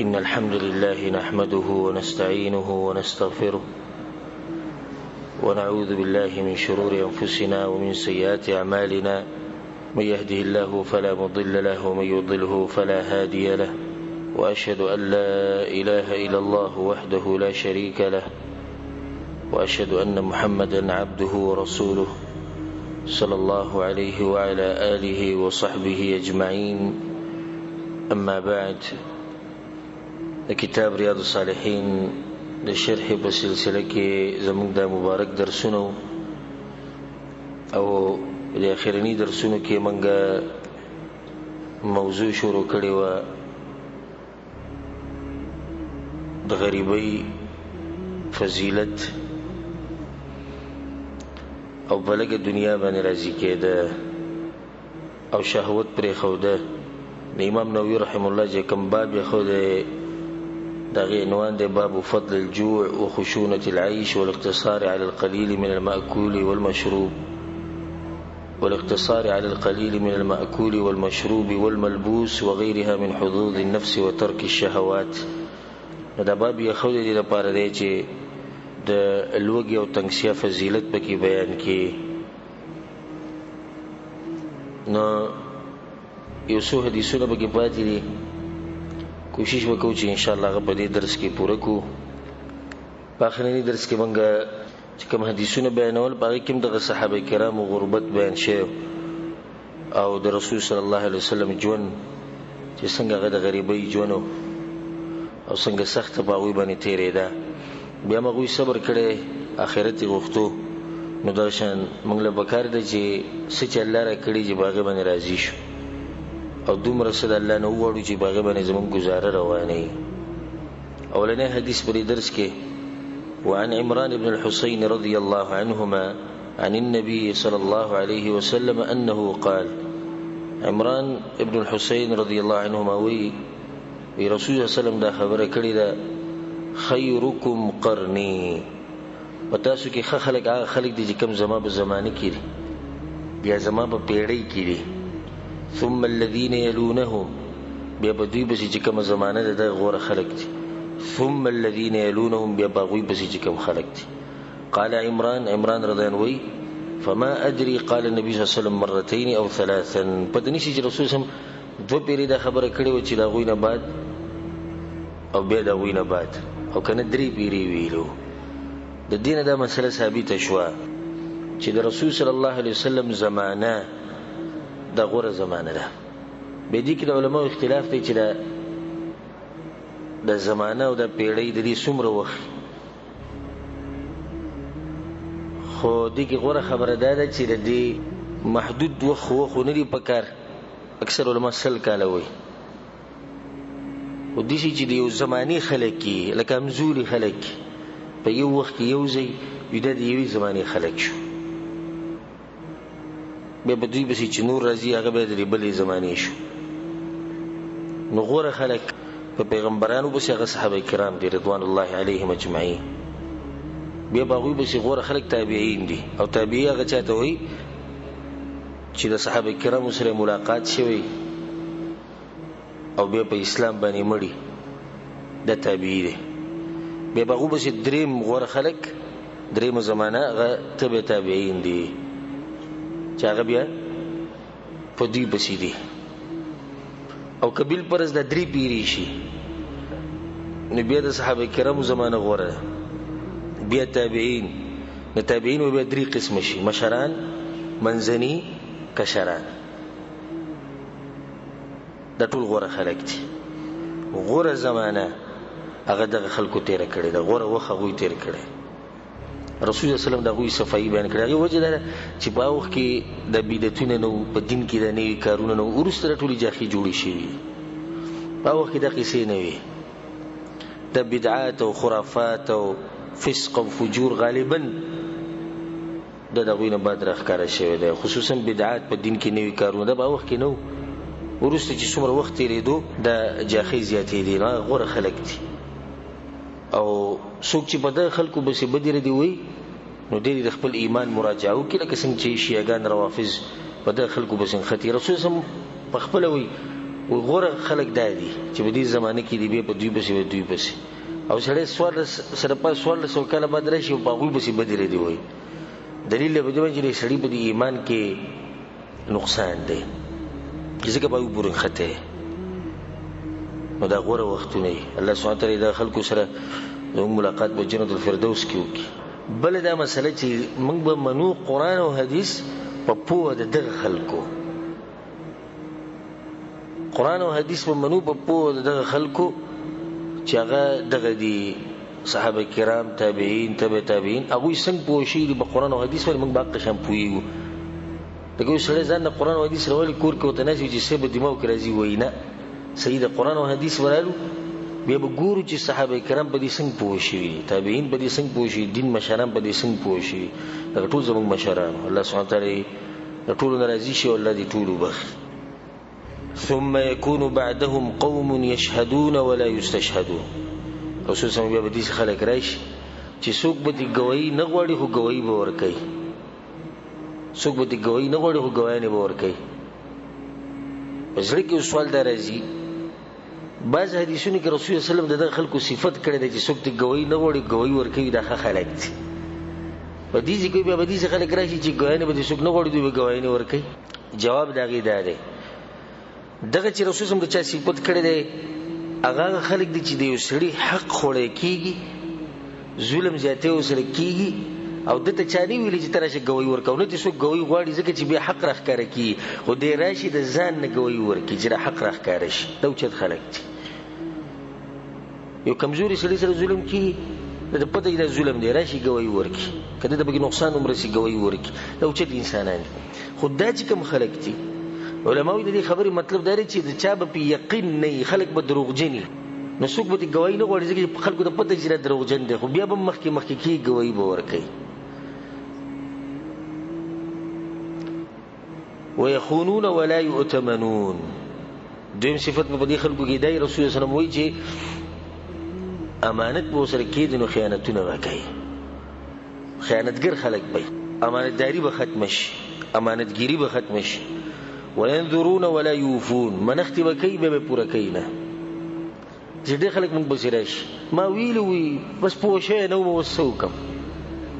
إن الحمد لله نحمده ونستعينه ونستغفره ونعوذ بالله من شرور أنفسنا ومن سيئات أعمالنا. من يهده الله فلا مضل له ومن يضلله فلا هادي له، وأشهد أن لا إله إلا الله وحده لا شريك له، وأشهد أن محمدا عبده ورسوله صلى الله عليه وعلى آله وصحبه أجمعين. أما بعد، كتاب رياض الصالحين لشرح بسلسلة کې زموږ د مبارک درسونو او د اخرنی درسونو کې منګه موضوع شروع کړی و د غریبۍ فضیلت او بلګه دنیا باندې راضي کېده او شهوت پرې خوده. د امام نووي رحم الله چې کوم باب یې خوده دغه عنوان دی باب فضل الجوع وخشونة العيش والاقتصار على القليل من المأكول والمشروب والملبوس وغيرها من حظوظ النفس وترك الشهوات. دا باب یې خوده دی لپاره دی چې د لوږې او تنګسیا فضیلت پکې بیان کړي. نو یو څو حدیثونه پکې پاتې دي، کوشش وکړو چې انشاءالله هغه په دې درس کې پوره کړو. په آخرني درس کې موږ چې کوم حدیثونه بیانول په هغې کې هم دغه صحابه کرامو غربت بیان شوی او د رسول صلی الله علیه وسلم ژوند چې څنګه هغه د غریبۍ ژوند او څنګه سخته په هغوی باندې تېرېده. بیا هم هغوی صبر کړی، آخرت یې غوښتو. نو دا شان موږ له پکار ده چې څه چې الله را کړي چې په هغې باندې راضي شو او دومره څه د الله نه وغواړو چې په هغې باندې زموږ ګزاره روانه وي. اولنی حدیث په دې درس کې وعن عمران بن الحسين رضي الله عنهما عن النبي صلى الله عليه وسلم أنه قال. عمران ابن الحسين رضي الله عنهما وی رسول الله صلی الله علیه وسلم دا خبره کړې ده خیرکم قرنی، په تاسو کې ښه خلک هغه خلک دي چې کوم زما په زمانه کې دي بیا زما په پیړۍ کې دي. ثم الذين يلونهم، بیا په دوی پسې چې کومه زمانه ده د غوره خلک دي. ثم الذين يلونهم، بیا په هغوی پسې چې کوم خلک دي. قال عمران رضی الله عنه فما أدري قال النبي صلى الله عليه وسلم مرتين أو ثلاثا. پته نشي چې رسول صلی الله علیه وسلم دوه پیرې دا خبره کړې وه چې د هغوی نه بعد او بیا د هغوی نه بعد او که نه درې پیرې ویلو. د دې نه دا مسله ثابته شوه چې د رسول صلی الله علیه وسلم زمانه دا غوره زمانه ده. به دې کې د علماو اختلاف دی چې د زمانه او د پیړۍ د دې څومره وخت، خو دې کې غوره خبره دا ده چې د دې محدود وخت نه دي پکار. اکثر علما 100 کاله وایي. خو داسې چې د یو زمانې خلک کې لکه همزولي خلک په یو وخت کې یو ځای وي، دا د یوې زمانې خلک شو. بیا په دوی پسې چې نور راځي هغه بیا د بلې زمانې شو. نو غوره خلک په پیغمبرانو پسې هغه صحابه کرام دي رضوان الله علیهم اجمعین. بیا په هغوی پسې غوره خلک تابعین دي، او تابعی هغه چا ته وایي چې د صحابه کرامو سره ملاقات شوی او بیا په اسلام باندې مړي، دا تابعی دی. بیا په هغو پسې دریم غوره خلک درېمه زمانه هغه تبع تابعین دي چې هغه بیا په دوی پسې دي. او که بالفرض دا درې پیرې شي نو بیا د صحابه کرامو زمانه غوره ده. بیا تابعین، د تابعینو بیا درې قسمه شي، مشران، منځني، کشران. دا ټول غوره خلک دي. غوره زمانه هغه دغه خلکو تېره کړې ده، غوره وخت هغوی تېر کړی. رسول الله صلی الله علیه وسلم د هغوی صفایي بیان کړی. هغې وجه دا ده چې په هغه وخت کې د بدعتونه نه وو، په دین کې د نوي کارونه نه وو، وروسته دا ټولې جاخې جوړې شوي. په هغه وخت کې دا قصې نه وي. د بدعات او خرافات او فسق او فجور غالبا د هغوی نه بعد راښکاره شوی دی. خصوصا بدعات په دین کې نوي کارونه دا په هغه وخت کې نه وو. وروسته چې څومره وخت تېرېدو د جاخې زیاتېدې، نو هغه غوره خلک دي. او څوک چې په دغه خلکو پسې بدې ردې وایي نو ډېر د خپل ایمان مراجعه وکړي، لکه څنګه چې شیعهګان روافض په دغه خلکو پسې نښتي. رسول صلی الله علیه وسلم په خپله وایي و غوره خلک دادي چې په دې زمانه کې دی به په دوی پسې او سړی سوال سره په سوال سو کله بعد راشي په غوي پسې بدره دی وای دلیل به دی چې سړی په ایمان کې نقصان دی ځکه په پورن خطه نو دا غوره وختونه الله سبحانه تعالی د خلکو سره زموږ ملاقات په جنت الفردوس کې وکړي بل دا مسله چې موږ به منو قرآن او حدیث په پوهه د دغه خلکو قرآن او حدیث په منو په پوهه د دغه خلکو چې هغه دغه دي صحابه کرام تابعین تبع تابعین هغه څنګه پوښي په قرآن او حدیث باندې موږ باقي شم پویو دغه سره ځان د قرآن او حدیث راولي کور کې وته نشي چې سبب دماغ کې راځي وینا سید قرآن او حدیث ورالو بیا به ګورو چې صحابه کرام په دې څنګه پوښي تابعین په دې څنګه پوښي دین مشران په دې څنګه پوښي دا ټول زموږ مشران الله سبحانه تعالی ټول ناراضي شي او الله دې ټول وبخي ثم يكون بعدهم قوم يشهدون ولا يستشهدون رسول صلی الله علیه وسلم به خلک راشي چې څوک به دې گواہی نه غواړي خو گواہی به ورکړي څوک به دې گواہی نه غواړي خو گواہی نه ورکړي پسړي کې سوال دا راځي بعض حدیثونو کې رسول الله صلی الله علیه وسلم د خلکو صفت کړي چې څوک دې گواہی نه غواړي گواہی ورکړي دا خلک دي په دې ځکه به دې خلک راشي چې گواہی نه به څوک نه غواړي دوی گواہی نه ورکړي جواب دا غي دی دغه چې رسول الله د چا صفت کړي دی هغه خلک دي چې د یو سړي حق خوړې کیږي ظلم زیاته وسره کیږي او دته چاني ویلي چې ترشه گواہی ورکاو نه چې څوک گواہی غواړي ځکه چې به حق راخاره کی خو دې راشي د ځان نه گواہی ورکي چې حق راخاره شي دا چت خلک دي یو کمزوري سړي سره ظلم کی د پته د ظلم دی راشي گواہی ورکي کله د بګي نقصان عمر سي گواہی ورکي دا چت انسانان خدای چې کوم خلک دي علماء دې خبرې مطلب دا لري چې د چا په یقین نه خلک به دروغجني نو څوک به گواہی نه غواړي چې خلکو د پته چې دروغجن دي خو بیا به مخکې کی گواہی به ورکي ويخونون ولا يؤتمنون دویم صفت په دې خلکو کې دی رسول الله صلی الله علیه وسلم وایي چې امانت به سره کېد نو خیانتونه وکړي خیانتګر خلک به امانتداري به ختم شي امانتګيري به ختم شي وينذرون ولا يوفون منخت وکي به پوره کینا چې دې خلک مونږ بصیرش ما ویلوي بس پوښه نو وسوکم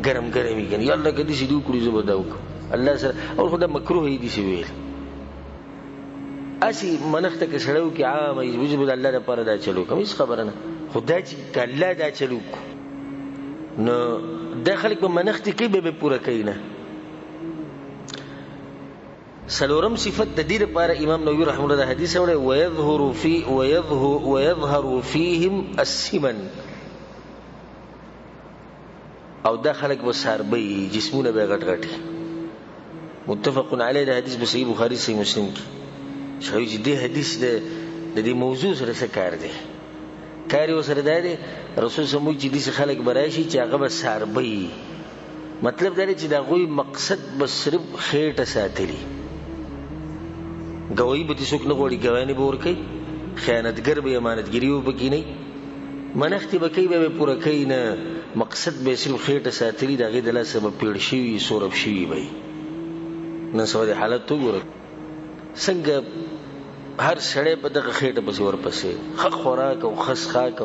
ګرم ګرمي کني الله کدي سې دوی کړی زو بداو الله سره او خدای مکروه دي سی ویل اسی منخت کې سړیو کې عام یوجب الله لپاره دا چلو کوم هیڅ خبره نه خدای چې کله دا چلو نو داخلك بمنخت کې به پوره کینا سلورم صفت د دې لپاره امام نووي رحمه الله حدیث وړي ويظهر فيهم السمن او داخلك بساربي جسمونه به غټ غټي متفق علیه د حدیث په صحیح بخاری صحیح مسلم کې شوی چې دې حدیث د دې موضوع سره څه کار دی کار یې سره دی رسول الله موږ چې دې خلک براشي چې هغه بساربي مطلب دا دی چې دا غوي مقصد بس صرف خېټه ساتلی گواہی به څوک نه غوړي گواہی نه ورکي خیانتګر به امانتګری وبکې نه منخت به کوي به پوره کوي نه مقصد به صرف خېټه ساتلی دا غي د لاس سبب پیړ شي سورب شي وي نن سوال حالت تو ګور څنګه هر سړی په دغه خېټه پسې ورپسې خخ خوراک او خس خاک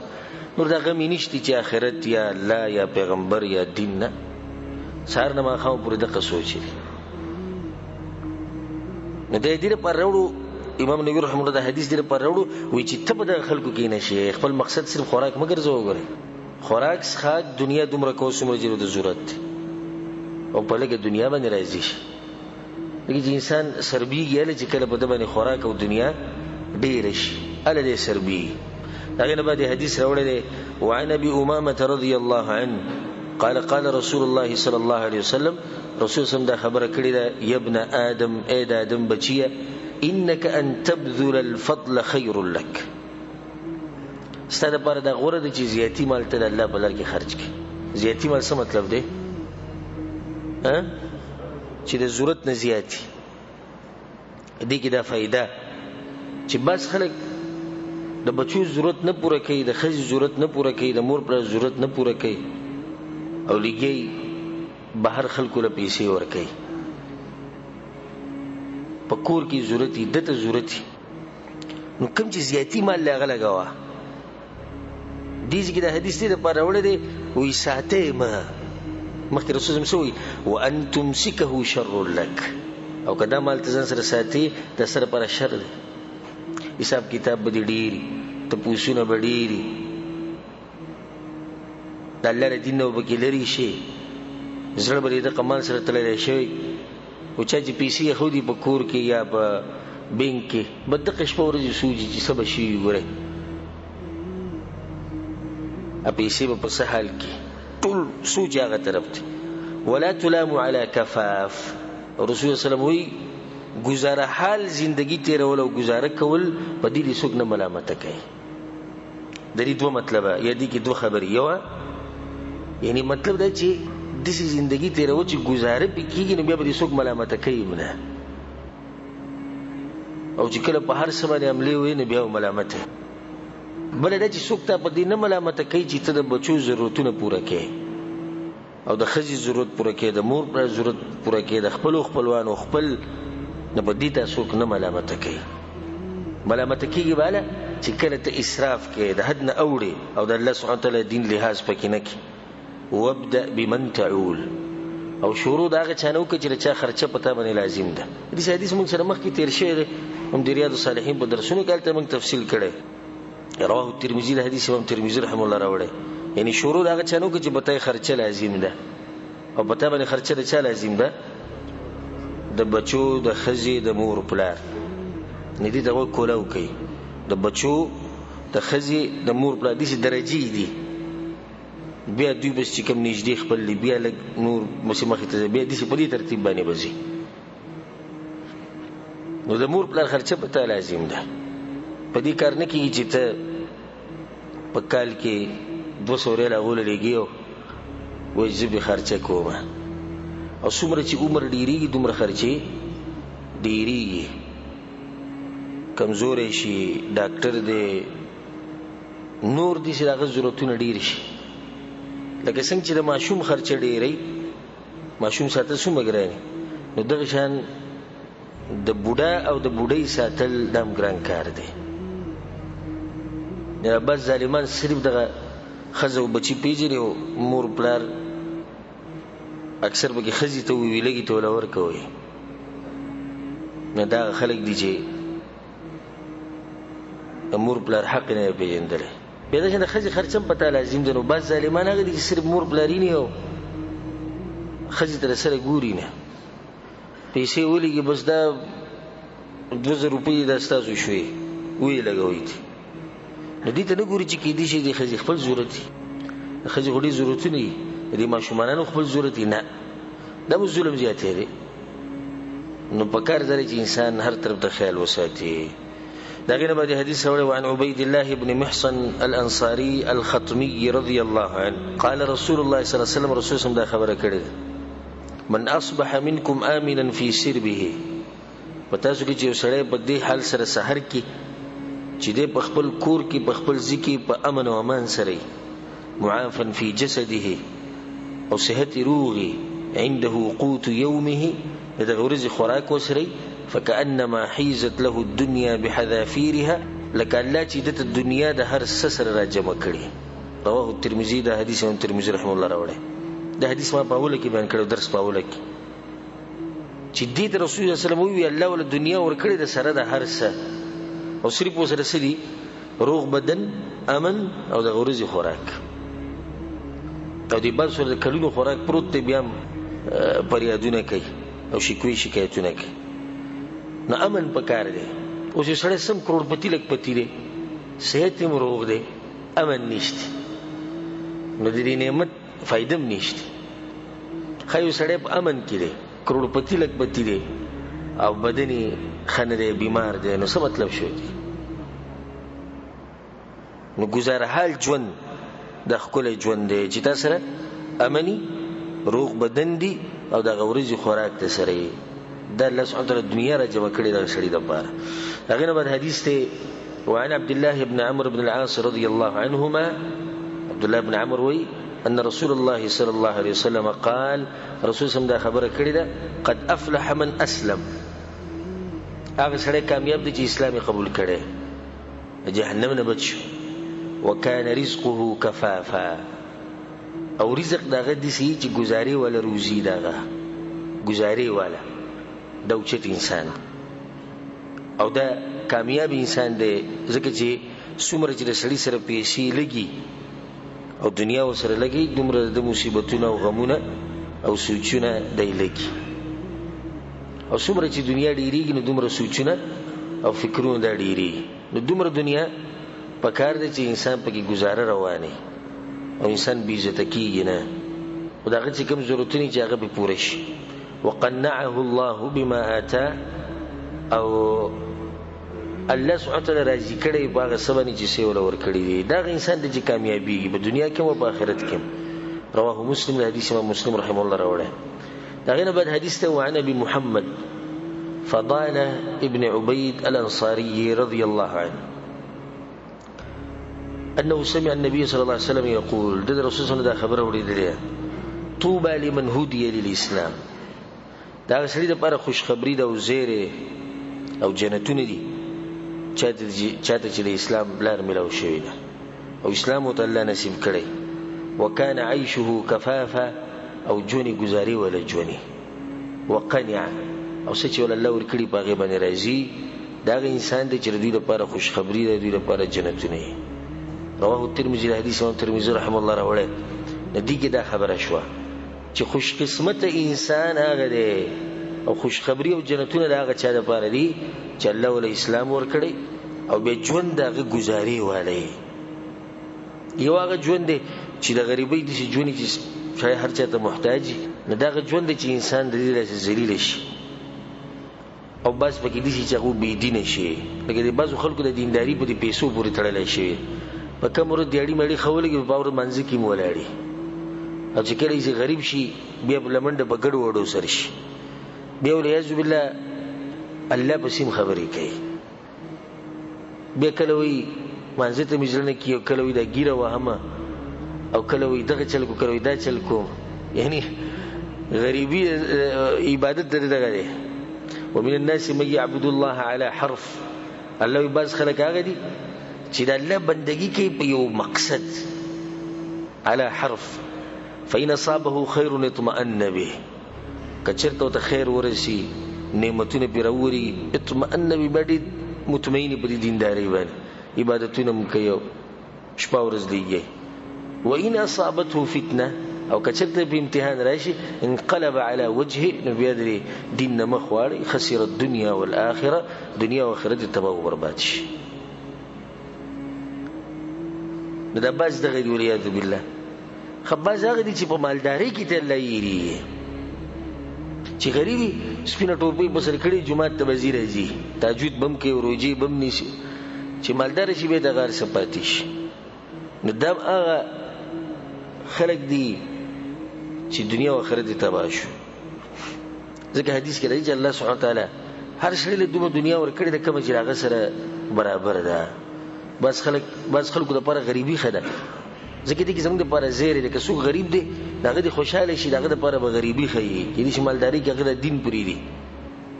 نور دغه مینشتي چې آخرت یا الله یا پیغمبر یا دین نه سار نه ما خو پر دغه سوچي نو د دې پر وروړو امام نووي رحمه الله د حدیث دې پر وروړو وی چې ته په خلکو کې نشي خپل مقصد صرف خوراک مګر زو وګوري خوراک څخه دنیا دومره کوسمره جوړ د ضرورت او په لګه دنیا باندې راځي لکه انسان سربیږي چې کله په دمنه خوراک او دنیا ډیر شي اله دې سربي هغه نه بعد حدیث راوړل وعن ابي امامه رضي الله عنه قال قال رسول الله صلى الله عليه وسلم رسول الله دا خبره کړی دا ابن ادم اے د ادم بچیه انك ان تبذل الفضل خير لك ستاسو لپاره دا غوړه د چې زیاتی مال ته الله په لار کې خرج کړي زیاتی مال څه مطلب دی چې د ضرورت نه زیاتی دې کې دا فائدہ چې بس خلک د بچو ضرورت نه پوره کوي د خځې ضرورت نه پوره کوي د مور پر ضرورت نه پوره کوي او لګي بهر خلکو له پیسې ور کوي پکور کی ضرورت دته ضرورت نو کوم چې زیاتی مال له هغه لګوه. دې ځکه د حدیث دې لپاره راوړی دی وایي ساتئ مه. مخکې رسول صلی الله علیه وسلم څه وایي وان تمسکه شر لک، او که دا مال ته ځان سره ساتي د سره لپاره شر دی. حساب کتاب به دې ډېري، تپوسونه به ډېري، د الله د دین نه به پکې لرې شي، زړه به دې دغه مال سره تړلی شوی. او چا چې پیسې ایښودي په کور کې یا په بینک کې به دغه شپه ورځې سوچي چې څه به شوي ګورئ، پیسې به په څه حال کې، ټول سوچ هغه طرف دی. ولا تلام على کفاف. رسول صلی الله علیه وسلم وایي گزاره حال زندگی تیرول او گزاره کول په دې څوک نه ملامته کوي. د دې دوه مطلبه یا دې کې دوه خبرې. یوه یعنی مطلب دا چې داسې زندگی تیرول چې گزاره پې کېږي نو بیا به دې څوک ملامته کوي نه، او چې کله په هر څه باندې حملې وایي نو بیا ملامت دی. بله دا چې څوک تا په دې نه ملامته کوي چې ته د بچو ضرورتونه پوره کوې او د ښځې ضرورت پوره کوې، د مور پلار ضرورت پوره کوې، د خپلو خپلوانو خپل، نه په دې تا څوک نه ملامته کوي. ملامته کېږي باله چې کله ته اسراف کوې، د حد نه اوړې او د الله سبحانه وتعالی دین لحاظ پکې نه کوي. وابدأ بمن تعول، او شروع د هغه چا نه وکړه چې د چا خرچه په تا باندې لازم ده. داسې حدیث موږ سره مخکې تېر شوی دی، هم د ریاض الصالحین په درسونو کې هلته موږ تفصیل کړی. رواه الترمذي د حدیث امام ترمذي رحمه الله راوړی. یعنی شروع د هغه چا نه وکړه چې په تا خرچه لازم ده، او په تا باندې خرچه د چا لازم ده؟ د بچو، د ښځې، د مور پلار. نه دې ته غوږ کولاو کوي. د بچو، د ښځې، د مور پلار داسې درجې دي. بیا دوی بس چې کوم نږدې خپل دي بیا لږ نور مخې ته بیا داسې په دې ترتیب باندې به ځي. نو د مور پلار خرچه په تا لازم ده. په دې کار نه کېږي چې ته په کال کې 200 ریاله هغوله لګي او وایي زه به خرچه کوم. او څومره چې عمر ډېرېږي دومره خرچې ډېرېږي. کمزوری شي، ډاکټر دی، نور داسې د هغه ضرورتونه ډېر شي. لکه څنګه چې د ماشوم خرچه ډېرئ، ماشوم ساتل څومره ګران دي، نو دغه شان د بوډا او د بوډۍ ساتل دا هم ګران کار دی. بس ظالمان صرف دغه ښځه او بچي پېژني او مور پلار اکثر پکې ښځې ته ووي لږې ته وله ورکوئ. نو دا هغه خلک دي چې د مور پلار حق نه یې پېژندلی. بیا دا چې د ښځې خرچه هم په تا لازم دی. نو بعض ظالمان هغه دي چې صرف مور پلارینې او ښځې ته د سره ګوري نه، پیسې ولېږي بس دا 2000 روپۍ دا ستاسو شوې ویې لګوئ دي. نو دې ته نه ګوري چې کېدای شي د ښځې خپل ضرورت دي، د ښځې خو ډېر ضرورتونه دي، د دې ماشومانانو خپل ضرورت دي. نه، دا به ظلم زیاتی دی. نو په کار دا دی چې انسان هر طرف ته خیال وساتي. د هغې نه بعد حدیث راوړی وعن عبید الله بن محصن الانصاري الخطمي رضی الله عنه قال رسول الله صلی الله علیه وسلم، رسول صلی دا خبره کړې ده من اصبح منکم آمنا فی سربه، په تاسو کې چې یو سړی په دې حال سره سحر کې چې دی په خپل کور کې په خپل ځای کې په امن او امان سره معافا فی جسده او صحت روغي عنده قوت یومه، د دغه ورځې خوراک وسره فکأنما حیزت له الدنیا بحذافیرها، لکه الله چې دته دنیا د هر څه سره را جمع کړي. رواه الترمذي دا حدیث امام ترمذي رحمه الله راوړی. دا حدیث ما په اوله کې بیان کړی، درس په اوله کې چې دې ته رسول الله صلی الله علیه وسلم وویل الله ول دنیا ورکړې د سره د هر څه، او صرف ورسره څه دي؟ روغ بدن، امن او د ورځې خوراک. او دې بعد سره د کلونو خوراک پروت دی، بیا هم فریادونه کوي او شکوې شکایتونه کوي. نو امن په کار دی. اوس یو سړی سم کروڑپتی لکپتی دی، صحت هم روغ دی، امن نشته، نو د دې نعمت فایده هم نشته. ښه یو سړی په امن کې دی، کروڑپتی لکپتی دی او بدن یې ښه نه دی، بیمار دی، نو څه مطلب شو دی؟ نو ګزاره حال ژوند دا ښکلی ژوند دی چې تا سره امني روغ بدن دی او دغه ورځې خوراک ته سره یې دا الله سبحانه وتعالی دنیا را جمع کړې دغه سړي دپاره. هغې نه بعد حدیث دی وعن عبد الله بن عمرو بن العاص رضی الله عنهما، عبد الله بن عمرو وایي ان رسول الله صلی الله علیه وسلم قال، رسول صلی دا خبره کړې ده قد افلح من اسلم، هغه سړی کامیاب دی چې اسلام یې قبول کړی. جهنم نه بچ وکانه رزقه کفافا او رزق داغه دسی چې گزاري ولا روزي داغه گزاري ولا دوچت انسان او دا کامیاب انسان دی ځکه چې څومره چې د سړي سره پیسې لګي او دنیا ورسره لګي دومره د مصیبتونو او غمونه او سوچونه دی لګي او څومره چې دنیا ډیریږي نو دومره سوچونه او فکرونه دا ډیریږي نو دومره دنیا پکار دی چې انسان پکې گزاره رواني او انسان بې عزته کیږي نه او دغه چې کوم ضرورتونه چې هغه به پوره شي وقنعه الله بما آتاه او الله سبحانه وتعالی راضي کړي باغ سبني چې سی ولا ور کړی دی دا انسان د چې کامیابی په دنیا کې او په آخرت کې رواه مسلم حدیث امام مسلم رحمه الله راوړی دا غنه بعد حدیث ته وعن ابي محمد فضالة ابن عبيد الأنصاري رضي الله عنه أنه سمع النبي صلى الله عليه وسلم يقول ده رسول صلى الله عليه وسلم خبره وريدليه طوبى لمن هدي للإسلام دا سړي د لپاره خوش خبری ده او زیره او جنتونه دي چاته چې د اسلام بلار ملو شوی ده او اسلام ته الله نصیب کړي وکانه عيشه کفافا او جونی گزاري ولا جونی وقنع او څه چې ول الله ور کړي باغې باندې راځي دا انسان د چردوی لپاره خوش خبری ده دوی لپاره جنتونه رواه الترمذي حدیث امام ترمذی رحم الله راوړی ندی کې دا خبره شو چې خوش قسمت انسان هغه دی او خوش خبری او جنتونه هغه چا لپاره دي چې الله ول اسلام ور کړي او به ژوند دغه گزاري والی یو هغه ژوند دی چې د غریبۍ د ژوند چې شای هر چا ته محتاج نه دغه ژوند چې انسان د دې لپاره ذلیل شي او بس پکې دي چې هغه بی دین شي لکه د بعضو خلکو د دینداری په پیسو پورې تړلای شي په کوم ور دیاړي مړي خولګي په باور منځ کې مولاړي او چې کله چې غریب شي بیا بلمنډه بغړ وړو سر شي بیا ولایذ بالله الله بسیم خبرې کوي بیا کله وی منځ ته مجرنه کیو کله وی دا ګیره وهمه او کله وی دغه چل کو کله وی دا چل کو یعنی غریبی عبادت دغه دی ومن الناس من يعبد الله على حرف الله باز خلق هغه دي چې د الله بندگی کوي په یو مقصد على حرف فإن أصابه خير اطمأن به کچرته ته خیر ورسی نعمتونه پیروري اطمأن به باندې مطمئن په دینداري باندې عبادتونه کوي شپه ورځ دیږي وإن أصابته فتنه او کچرته په امتحان راشي انقلب على وجهه نبي ادري دین مخواري خسر الدنيا والآخرة دنیا او آخرت تباہ او برباد شي دا باز دغه دی ولیا بالله خباز هغه دي چې په مالداري کې ته الله یری چې غریبي سپینه ټوپۍ په سر کړي جمعه ته وزیر راځي تهجد بم کې روزي بم نشي چې مالدار شي به د غار سپاتیش نو دا هغه خلق دي چې دنیا او آخرت تباہ شو ځکه حدیث کې راځي چې الله سبحانه وتعالى هر شی له دومره دنیا ور کړی د کوم چې هغه سره برابر ده بس خلکو د لپاره غریبي خده ځکه دې کې زموږ د لپاره زیری ده که څوک غریب دی دغه د خوشاله شي دغه د لپاره به غریبي خي کې دې مالداري کې هغه د دین پوری دي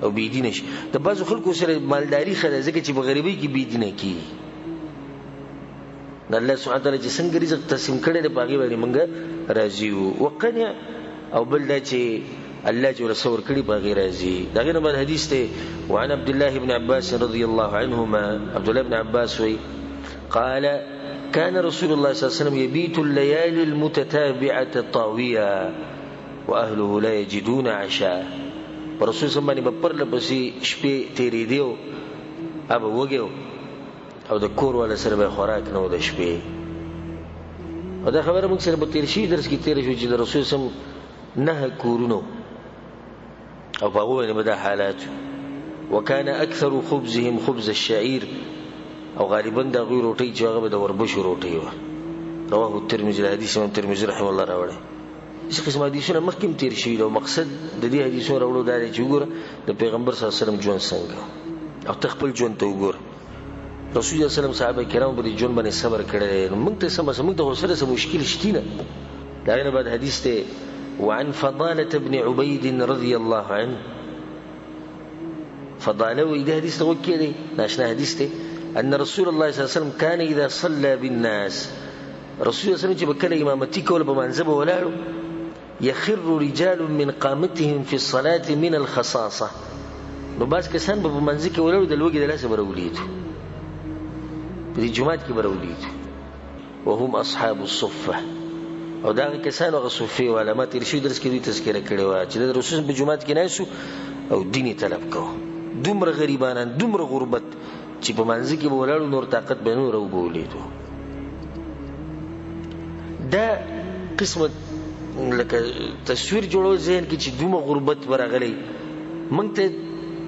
او بی دین شي د بعضو خلکو سره مالداري خده ځکه چې په غریبي کې بی دین کی الله سبحانه وتعالى چې څنګه رزق تقسیم کړي د باغی باندې مونږ راضي وقنع او بل دا چې الله جل څور کړي باغی راضي دغه نه بعد حدیث ته وعن عبد الله بن عباس رضي الله عنهما عبد الله بن عباس وی قال كان رسول الله صلى الله عليه وسلم يبيت الليالي المتتابعة طاويا واهله لا يجدون عشاء ورسول صلی الله علیه وسلم پر لپسې شپې تیرې دیو اب وګیو او د کور ولا سره به خوراک نه و د شپې او دا خبره موږ سره په تیر شي درس کې تیر شو چې د رسول صلی الله علیه وسلم نه کورونو او په هغه باندې حالات وكان اكثر خبزهم خبز الشعير او غالبا د غوی روټي چې هغه د وربشو روټي و رواه الترمذي حدیث امام ترمذی رحمه الله راوړی چې قسم حدیثونه مخکې تیر شوی او مقصد د دې حدیثونو راوړو دا دی چې وګوره د پیغمبر صلی الله علیه وسلم ژوند څنګه او تخپل ژوند ته وګوره رسول الله صلی الله علیه وسلم صحابه کرام په دې ژوند باندې صبر کړی موږ ته موږ ته سره مشکل شته نه دا نه بعد حدیث ته وعن فضالة بن عبيد رضي الله عنه فضاله وې د حدیث ته وکړي ناشنا حدیث ته ان رسول الله صلی الله علیه وسلم كان اذا صلى بالناس رسول الله صلی الله علیه وسلم چې بکله امامتي کول په منځ به ولاړو يخر رجال من قامتهم في الصلاه من الخصاصه نو باز کسان به په منځ کې ولاړو د لوګي د لاسه برولید په دې جمعات کې برولید وهم اصحاب الصفه او دا کسان هغه صوفي او علامات ارشاد درس کې تذکرہ کړي و چې د رسول په جمعات کې ناسو او دیني طلب کو دومره غریبانان دومره غربت چې په منځ کې ولاړو نور طاقت به نور وبولیدو دا قسمت لکه تصویر جوړول ذهن کې چې دومره غربت ورغلی مونږ ته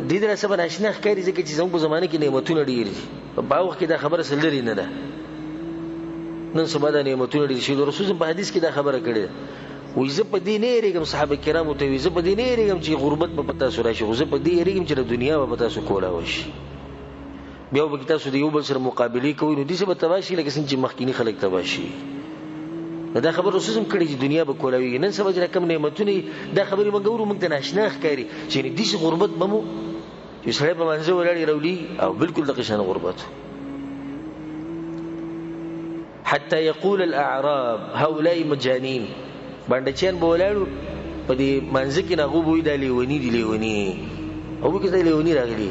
دې درسه باندې آشنا ښکاري ځکه چې زموږ په زمانه کې نعمتونه ډېر دي په باغ کې دا خبره سلري نه ده نن سبا دا نعمتونه ډېر شي رسول په حدیث کې دا خبره کړې وې زه په دې نه ریږم صحابه کرامو ته وې زه په دې نه ریږم چې غربت په پتا سره شي زه په دې ریږم چې د دنیا په پتا سره کولا وشي بیا به تاسو د یو بل سره مقابله کوئ نو دې څه به تباشي لکه څنګه چې مخکینی خلک تباشي دا خبر رسول هم کړی چې دنیا به کولاوي نن سبا چې کم نعمتونه دا خبرې موږ ورو موږ ته ناشنا ښکاري چې دې غربت بمو چې سړی په منځ ولاړی راولي او بالکل د قشان غربت حتى يقول الاعراب هؤلاء مجانين باندې چین بولاړو په دې منځ کې نه غوبوي د لیونی دی لیونی او کې د لیونی راغلی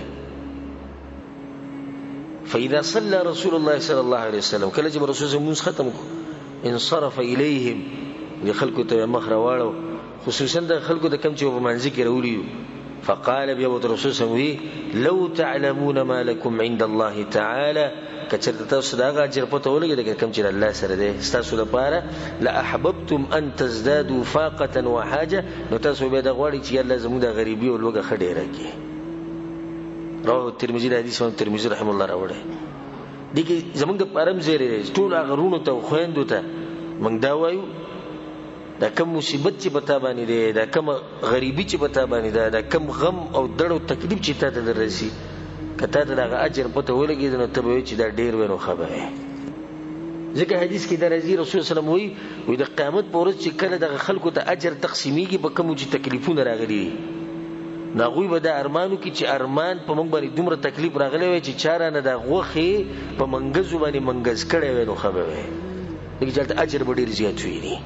فاذا صلى رسول الله صلى الله عليه وسلم کله چې رسول الله ختم کو انصرف اليهم لخلق ته مخ راوړو خصوصا د خلکو د کم چې په منځ کې راولي فقال بیا رسول الله لو تعلمون ما لكم عند الله تعالى کچرته تاسو دا اجر پته ولګی د کم چې الله سره دی تاسو لپاره لا احببتم ان تزدادوا فاقه وحاجه نو تاسو به د غوړی چې الله زموږ د غریبي او لوګه خډه راکې رواه ترمذی د حدیث او ترمذی رحم الله راوړی دغه زموږ د پرم زیره ټول غرونو ته خويندو ته موږ دا وایو دا کم مصیبت چې پتا باندې دی دا کم غریبي چې پتا باندې دی دا کم غم او دړو تکلیف چې تا ته درسي کته دا اجر پته ولګي نو ته به چې دا ډیر ونه خبره ځکه حدیث کې د رسول الله صلی الله علیه وسلم وی د قیامت پر ورځ چې کله د خلکو ته اجر تقسیمیږي په کوم چې تکلیفونه راغلي ناغوی به د ارمانو کې چې ارمان په موږ باندې دومره تکلیف راغلی وي چې چاره نه د غوخه په منګزو باندې منګز کړي وي نو خبره دغه چې اجر به ډیر زیات وي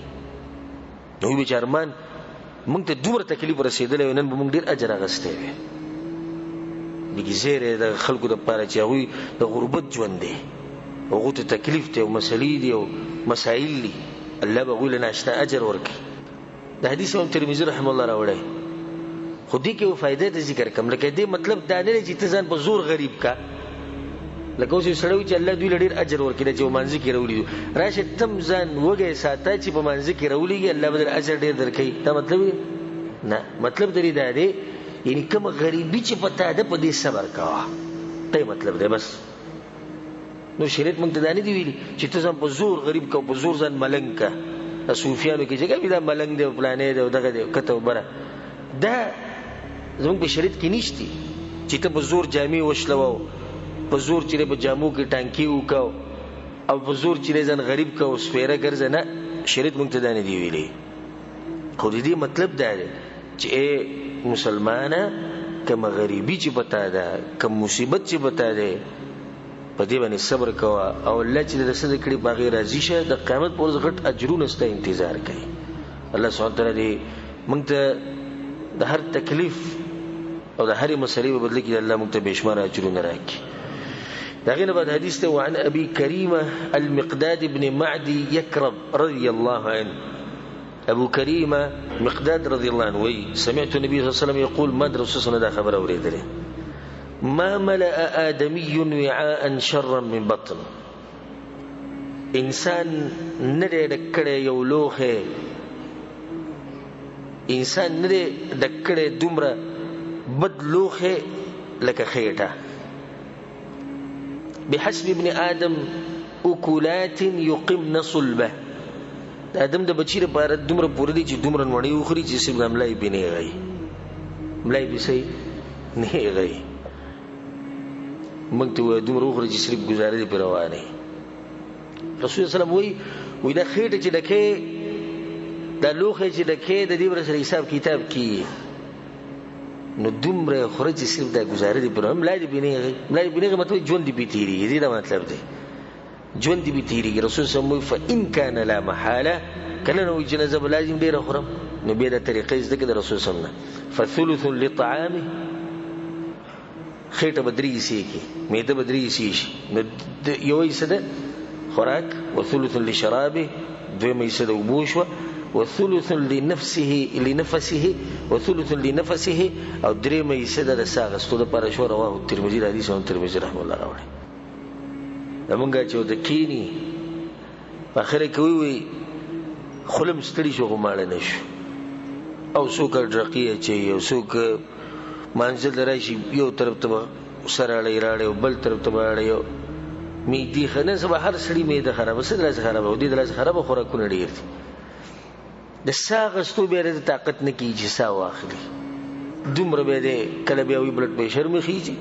نو به چې ارمان موږ ته دومره تکلیف رسیدلی نن به موږ ډیر اجر اغسته وي دغه زیره د خلکو د پاره چې هغه د غربت ژوند دی هغه ته تکلیف ته او مسلې دي او مسائل دي الله به غوښنه نشته اجر ورکړي د حدیث امام ترمذی رحم الله راوړی خو دې کې فائدې د ذکر کوم لکه دې مطلب دا نه چې ته ځان په زور غریب کا لکه اوس سړی چې الله دوی ډېر اجر ورکړي چې مانځي کې راولي راشه تم ځان وګه ساته چې په مانځي کې راولي الله به اجر ډېر درکړي دا مطلب نه مطلب دې دا دی یعنی کوم غریبی چې پتا ده په دې صبر کاوه ته مطلب دی بس نو شریعت مونږ ته دا نه دی ویلي چې ته ځان په زور غریب کا په زور ځان ملنګ کا صوفیانو کې چې دا ملنګ دی پلانې دی دغه دی کته وبره دا زموږ په شریعت کې نشتی چې ته په زور جامې وشلو په زور چې په جامو کې ټانکی وکاو او په زور چې ځان غریب کا او سپیره ګرځنه نه شریعت مونږ ته دا نه دی ویلي خو دې مطلب دا دی چې مسلمانه کم غریبی چې پتا ده کم مصیبت چې پتا ده په دې باندې صبر کوه او الله چې د صدق کړي باغی راضي شه د قیامت پر ورځ غټ اجرونه ست انتظار کوي الله سبحانه تعالی دې موږ ته د هر تکلیف او د هر مسلې په بدل کې الله موږ ته بشمار اجرونه راکړي دا غینه بعد حدیث ته وعن ابي كريمه المقداد بن معدي يكرب رضي الله عنه ابو كريمه مقداد رضي الله عنه وي سمعت النبي صلى الله عليه وسلم يقول ما رسول الله دا خبر اوریدله ما ملأ آدمي وعاء شرا من بطن انسان نره دکړه یو لوخه انسان نره دکړه دومره بد لوخه لکه خېټه بحسب ابن آدم اكلات يقمن صلبه ادم د بچی لپاره دومره پوره دي چې دومره نوړی وخوري چې سم ملای بنه غي ملای به سي نه غي موږ ته دومره وخوري چې صرف گزاره دي پروانه رسول الله وی دا خېټه چې دکې دا لوخه چې دکې د دې ور سره حساب کتاب کی نو دومره خوره چې صرف دا گزاره دی پر ملا دې بینېږي مطلب ژوند دې پې تېرېږي دې دا مطلب دی ژوند دې پې تېرېږي رسول صلی الله علیه وسلم فإن كان لا محاله کله نو چې نه زه به لازم ډېره خورم نو بیا دا طریقې زده کړه د رسول صلی الله علیه وسلم فثلث لطعامه خېټه به درې حصې کړي معده به درې حصې شي نو یوه حصه ده خوراک وثلث لشرابه دویمه حصه د اوبو شوه وثلث لنفسه وثلث لنفسه او درېمه حصه د ساه اخیستو دپاره شوه رواه الترمذي د حدیث امام ترمذي رحمه الله راوړی زمونږ چې ورته کښېني په اخره کې ووایي خوله م ستړي شو خو ماړه نه شو او څوک ډرقي اچوي او څوک مانځل ته راشي یو طرف ته به سر اړی راړی او بل طرف ته به اړی معدې ښه نن سبا هر سړي معده خرابه څه دلاسې خرابه او دې دلاسې خرابه خوراکونه ډېر دي د ساه اخیستو بیا د طاقت نه کېږي چې ساه واخلي دومره بیا دی کله بیا وایي بلډ پریشر مې خېږي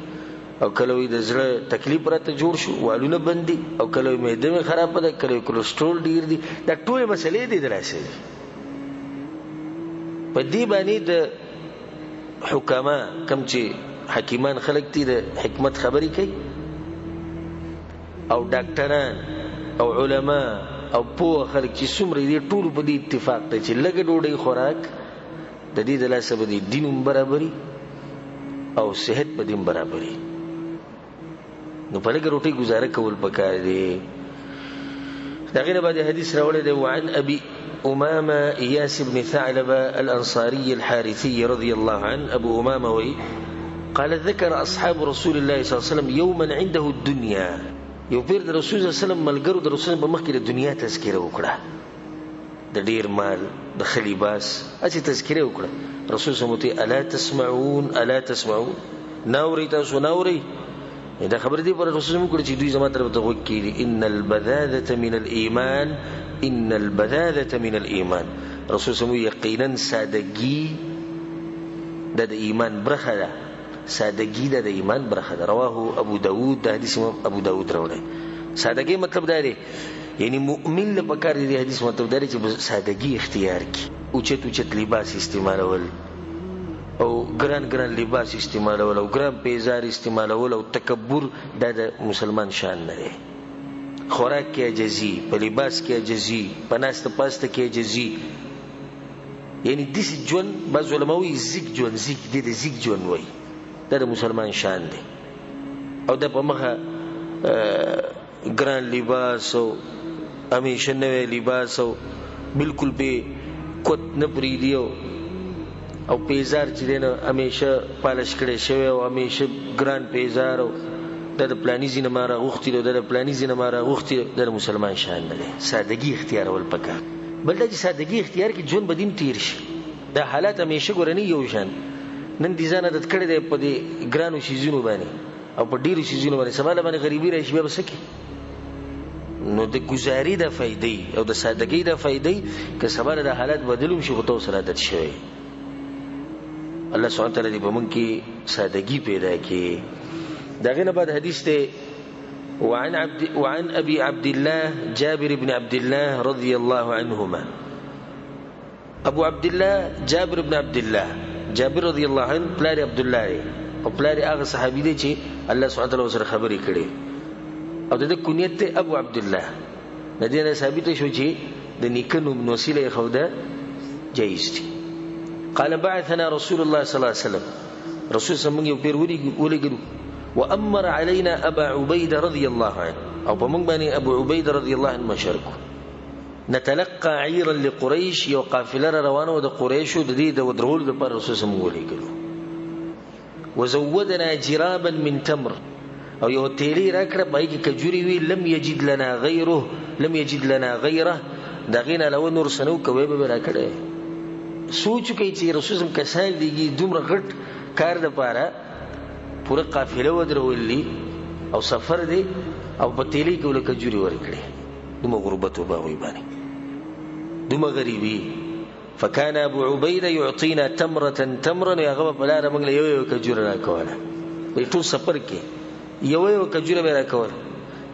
او کله وایي د زړه تکلیف راته جوړ شو والونه بند دي او کله وایي معده مې خرابه ده کله وایي کلسټرول ډېر دي دا ټولې مسلې دي دلاسې دي په دې باندې د حکما کم چې حکیمان خلک دي د حکمت خبرې کوي او ډاکټران او علما او پوه خلک چې څومره دي ټول په دې اتفاق دی چې لږه ډوډۍ خوراک د دې د لاسه به د دین هم برابري او صحت په دې هم برابري نو په لږه روټۍ ګزاره کول پکار دی د هغې نه بعد حدیث راوړی دی وعن ابي أمامة إياس بن ثعلبة الأنصاري الحارثي رضي الله عنه أبو أمامة قال ذكر أصحاب رسول الله صلى الله عليه وسلم يوما عنده الدنيا يوبير رسول الله صلى الله عليه وسلم ملګرو د رسول الله بمخکې د دنیا تذکره وکړه د ډیر مال د ښه لباس هسې تذکره وکړه رسول صلی الله علیه وسلم الا تسمعون الا تسمعون ناورئ تاسو ناورئ دا خبر دی پر رسول الله وکړه چې دوی زما طرف ته غوږ کېږدي ان البذاذة من الإيمان ان البذاذة من الإيمان رسول صلی الله علیه وسلم یقینا سادگی د ایمان برخه ده سادگی د ایمان برخه ده رواه ابو داود د حدیث امام ابو داود راوړی سادگی مطلب دا دی یعنی مؤمن له پکار دی حدیث مطلب دا دی چې سادگی اختیار کی اوچت لباس استعمالول او ګران لباس استعمالول او ګران پیزار استعمالول او تکبر دا د مسلمان شان نه دی خوراک کې عجزي په لباس کې عجزي په ناسته پاسته کې عجزي یعنی داسې ژوند بعض علما وایي زیږ ژوند زیږ دې د زیږ ژوند وایي دا د مسلمان شان دی او دا په مخه ګران لباس او همیشه نوی لباس او بالکل به کوت نه پرېږدي او پیزار چې دی نه همیشه پالش کړی شوی او همیشه ګران پیزار او دا د پلاني ځینه ما راغوښتي دی او دا د پلاني ځینه ما راغوښتي دی دا د مسلمان شان نه دی سادګي اختیارول پکار بل دا چې سادګي اختیار کې ژوند به دین تېر شي دا حالات همیشه ګوره نه یو شان نن دې ځان عادت کړی دی په دې ګرانو شیزونو باندې او په ډېرو شیزونو باندې سبا له باندې غریبي راشي بیا به څه کوي نو د ګزاري د فایدې او د سادګۍ د فایدې که سبا د حالات بدل هم شي خو ته ورسره عادت شوی الله سبحانه وتعالی دې په موږ کې سادګي پیدا کړي د هغې نه بعد حدیث دی وعن أبي عبد الله جابر بن عبد الله رضي الله عنهما أبو عبد الله جابر بن عبد الله جابر رضي الله عنه پلار عبد الله او پلار هغه صحابي دی چې الله سبحانه وتعالی سره خبرې کړي او د کنیت ته ابو عبد الله د دې نه ثابت شو چې د نیکه نوم وسیله خوده جایز دي قال بعثنا رسول الله صلى الله عليه وسلم رسول صلی الله علیه وسلم پیر ولګو وامر علينا ابا عبيده رضي الله عنه او په موږ باندې ابو عبيده رضي الله عنه مشرکو نتلقى عيرا لقريش یو قافله روانه د قریشو د دې د ودرول د پر رسول صلی الله علیه وسلم وزودنا جرابا من تمر او یو تیلی راکړه پای کې کجوري وی لم یجد لنا غیره دا غینه لو نور سنو کوي به راکړه سوچ کوي چې رسول الله کسان دیږي دومره غټ کار د پاره پوره قافله ودرولې او سفر دی او په تیلی کې ول کجوري ورکړي دومره غربت وباوي باندې دومره غریبي فكان ابو عبيده يعطينا تمره يا غبا بلاره موږ له یو کجوره راکوله په ټول سفر کې یو کجوره به راکول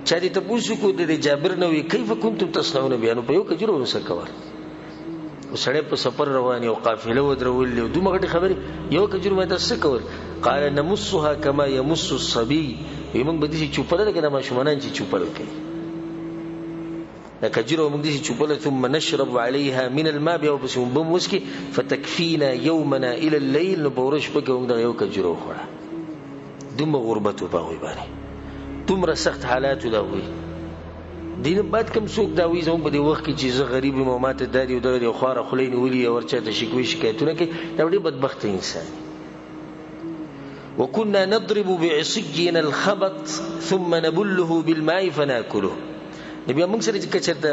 چا دې ته پوښتنه کو د جابر نو کیف کنتم تصنعون بیان په یو کجوره وسه کول سړی په سفر روان یو قافله ودرولې دومره غټې خبرې یو کجور مې تاسو کول قال نمسها كما يمس الصبي موږ به دې چوپړه لکه ماشومان چې چوپړه کوي دا کجور موږ دې چوپړه ثم نشرب عليها من الماء بیا بس بم وسکي فتكفينا يومنا الى الليل نبورش پکې موږ یو کجور خوړه دومره غربت په وای باندې دومره سخت حالات دا وي دین بعد کوم څوک دا وی زموږ په دې وخت کې چې زه غریب یم او ماته دادی او دغه خواره خلین ولي او ورچاته شکوي شکایتونه کوي دا ډېر بدبخت انسان وكنا نضرب بعصينا الخبط ثم نبله بالماء فناكله نبي موږ سره چې کچرته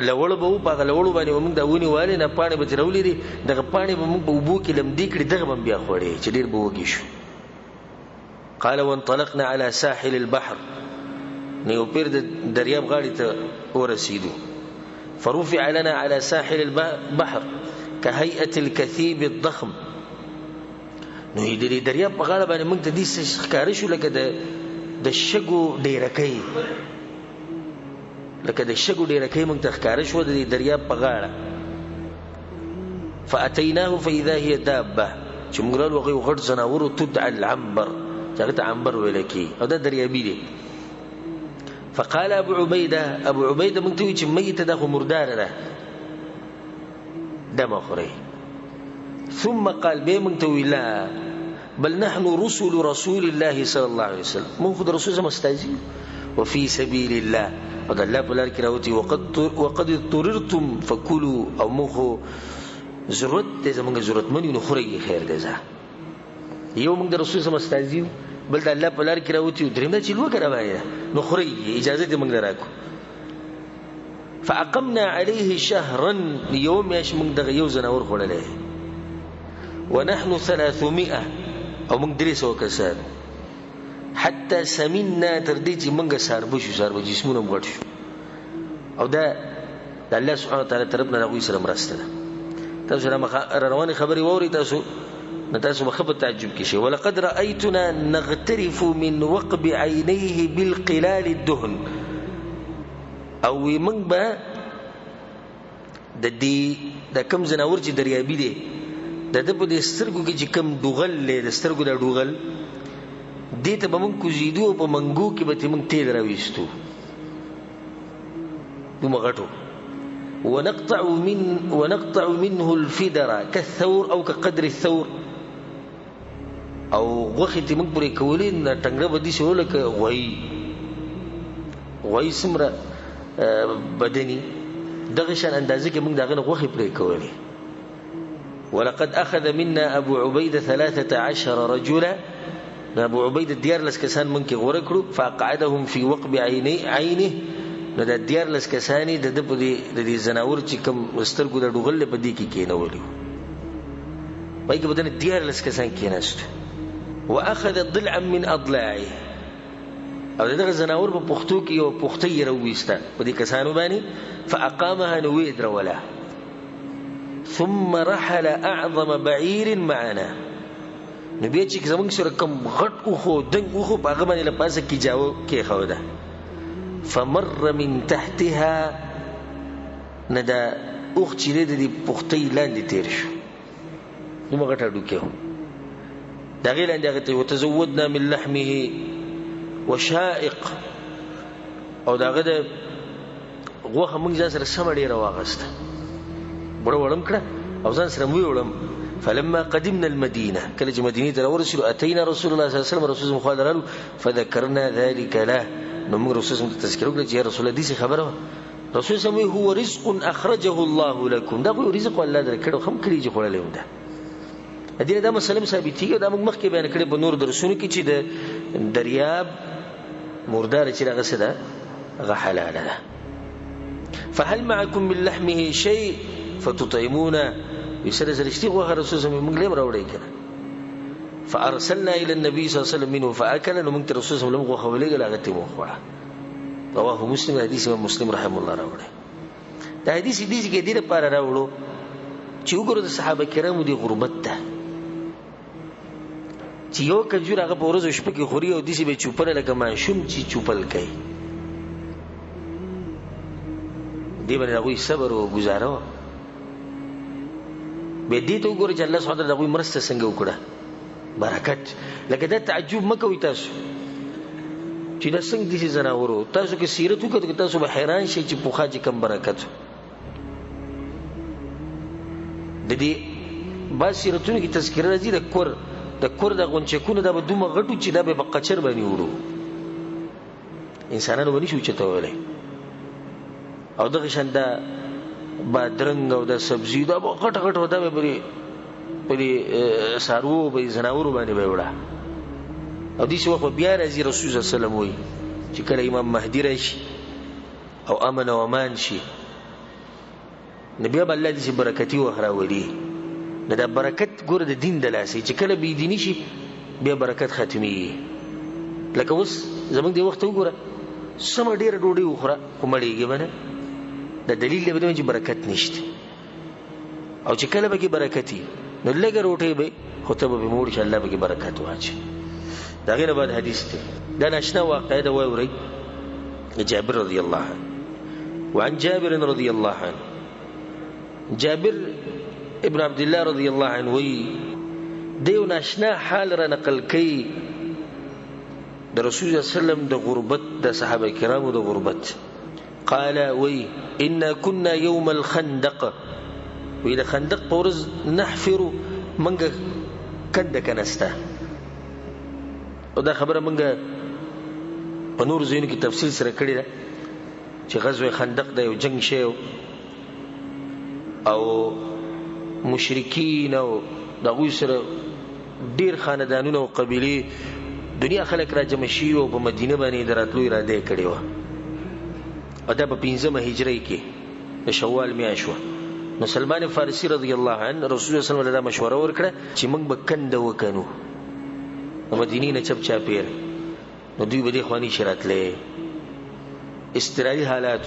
لوړ به په لوړ باندې موږ دا ونی والي نه پانی به ترولې دي دغه پانی به موږ په وبو کې لمدې کړي دغه بیا خوړې چې ډېر به وږي شو قال وانطلقنا على ساحل البحر نيو پیر د دریاب غاړې ته ورسېدو فرفع لنا على ساحل البحر كهيئة الكثيب الضخم نو دې دریاب په غاړه باندې موږ ته دې ښکار شو لکه د شګو ډیرکۍ موږ ته ښکار شو د دریاب په غاړه فاتيناه فاذا هي دابه چې موږ راغلو غټ زناور تدعى العنبر هغه عنبر ویل کی او دا دریابی دی فقال ابو عبيده من توي چې میته ده مردار ده دم خوري ثم قال به من توي لا بل نحن رسل رسول الله صلى الله عليه وسلم من خد رسول مستاجي وفي سبيل الله وقد الله بلار كراوتي وقد اضطررتم فكلوا او مخو ضرورت دې زمونږ ضرورت منی نو خوري خیر دی ځه یو موږ د رسول مستاجي بل د الله په لار کې راوتی دریم چې لوګه راوایي نو خوري اجازه دې موږ راکو فاقمنا عليه شهرا يوم يش موږ دغه یو زناور خورلې ونحن 300 او موږ 300 کسان حتى سمنا تر دې چې موږ ساربو جسمونه مغټ شو او دا د الله سبحانه وتعالى طرف نه راوي سره مرسته تاسو روانه خبري ووري تاسو نتاسو مخبط تعجب كشي ولقد رأيتنا نغترف من وقب عينيه بالقلال الدهن او من با د کم زناور چې دریابي دي د په د سترګو کې چې کم دوغل له د سترګو د دوغل دې ته به مونږ کوزیدو په منګو کې به مونږ تیل راويستو ومغټو ونقطع منه الفدر كالثور او كقدر الثور او غوخه ته موږ پرې کولې نه ټنګره بدی شو لکه غوي سمره بدني دغه شان اندازې کې موږ دغه غوخه پرې کولې ولقد اخذ منا ابو عبيده 13 رجلا ابو عبيده ديار لس کسان موږ کې غوړه کړو فقعدهم في وقب عينه نو د ديار لس کسانی د دې زناور چې کوم سترګو د ډوغل په دې کې کېنولو پای کې بدن ديار لس کسان کېناست واخذ ضلعا من اضلاعه او دغه زناور په پختو کې یو پختي رويسته په دې کسانو باندې فاقامها نويد ولا ثم رحل اعظم بعير معنا نبي چې زمونږ سره کوم غټ اوخو دنګ اوخو په هغه باندې لپاسه کې جاو کې خو ده فمر من تحتها ندا اوخ چې دې پختي لاندې تیر شو نو غټه ډوکیو دا غیر اندغه ته وتزودنا من لحمه وشائق او داغه د غوخه موږ ځان سره سم ډیره واغسته بڑا وړم کړه او ځان سره مو وړم فلما قدمنا المدينه کله چې مدینه ته ورسېدو اتینا رسول الله صلی الله علیه وسلم رسول الله خالرالو فذكرنا ذلك له نو موږ رسول الله تذکر وکړه چې رسول الله دې خبره رسول الله هو رزق اخرجه الله لكم دا خو رزق الله درکړو هم کړی چې خورلې ونده دې دا مسلم ثابتېږي دا موږ مخکې بیان کړی په نور درسونو کې چې د دریاب مردار چې راغه سده غ حلال ده فهل معكم من لحمه شيء فتطعمون يسر زرشتي غو رسول الله موږ لیم راوړی کړه فارسلنا الى النبي صلى الله عليه وسلم منه فاكل نو موږ رسول الله غو خولې غلغته مو خوړه رواه مسلم حدیث مسلم رحم الله راوړی دا حدیث دې کې ډیره پاره راوړو چې وګورو د صحابه کرامو دی غربت ته چې یو کجور هغه په ورځ شپه کې خوري او دیسي به چوپل لکه ماشوم چې چوپل کوي دی باندې هغه صبر او گزاره به دې ته وګورئ چې الله سبحانه وتعالی د هغوی مرسته څنګه وکړه برکت. لکه دا تعجب مه کوئ تاسو چې دا څنګه داسې ځناورو. تاسو که سیرت وکړو تاسو به حیران شئ چې پخوا چې کم برکت د دې بعض سیرتونو کې تذکره راځي د کور د غونچکونو دا به دومره غټو چې دا به په قچر باندې وړو انسانانو به نشي اوچتولی او دغه شان دا بادرنګ او دا سبزي دا به غټه غټه دا به په دې څاروو په ځناورو باندې به وړه. او دې وخت بیا راځي رسول صلی الله علیه وسلم وایي چې کله امام مهدي راشي او امن او امان شي نو بیا به الله داسې برکتي وخت راولي. نو دا برکت ګوره د دین د لاسه چې کله بې دیني شي بیا برکت ختمېږي. لکه اوس زموږ دې وخت وګوره سمه ډېره ډوډۍ وخوره خو مړېږي به نه. دا دلیل دی چې برکت نشته. او چې کله به کې برکت وي نو لږه روټۍ به خو ته به موړ شي الله به کې برکت واچي. د هغې نه بعد حدیث دی دا ناشنا واقعه ده واورئ جابر رضی الله عنه. وعن جابر رضی الله عنه جابر ابن عبد الله رضی الله عنه وی دیو ناشنا حال را نقل کوي د رسول الله صلی الله علیه وسلم د غربت د صحابه کرامو د غربت. قال وی انا كنا يوم الخندق وی د خندق په ورځ نحفر منګه کنده کنسته. او دا خبره منګه په نور ځایونو کې تفصیل سره کړې ده چې غزوه خندق د یو جنگ شی او مشرکین او د هغوی سره ډېر خاندانونه او قبیلې دنیا خلک را جمع شي او په مدینه باندې د راتلو اراده یې کړې وه. او دا په 5مه هجرۍ کې د شوال میاشت وه. نو سلمان فارسي رضی الله عنه رسول الله صلی الله علیه وسلم دا مشوره ورکړه چې موږ به کنده وکنو د مدینې نه چپ چاپېر نو دوی به دې خوا نشي راتلی اضطراري حالات.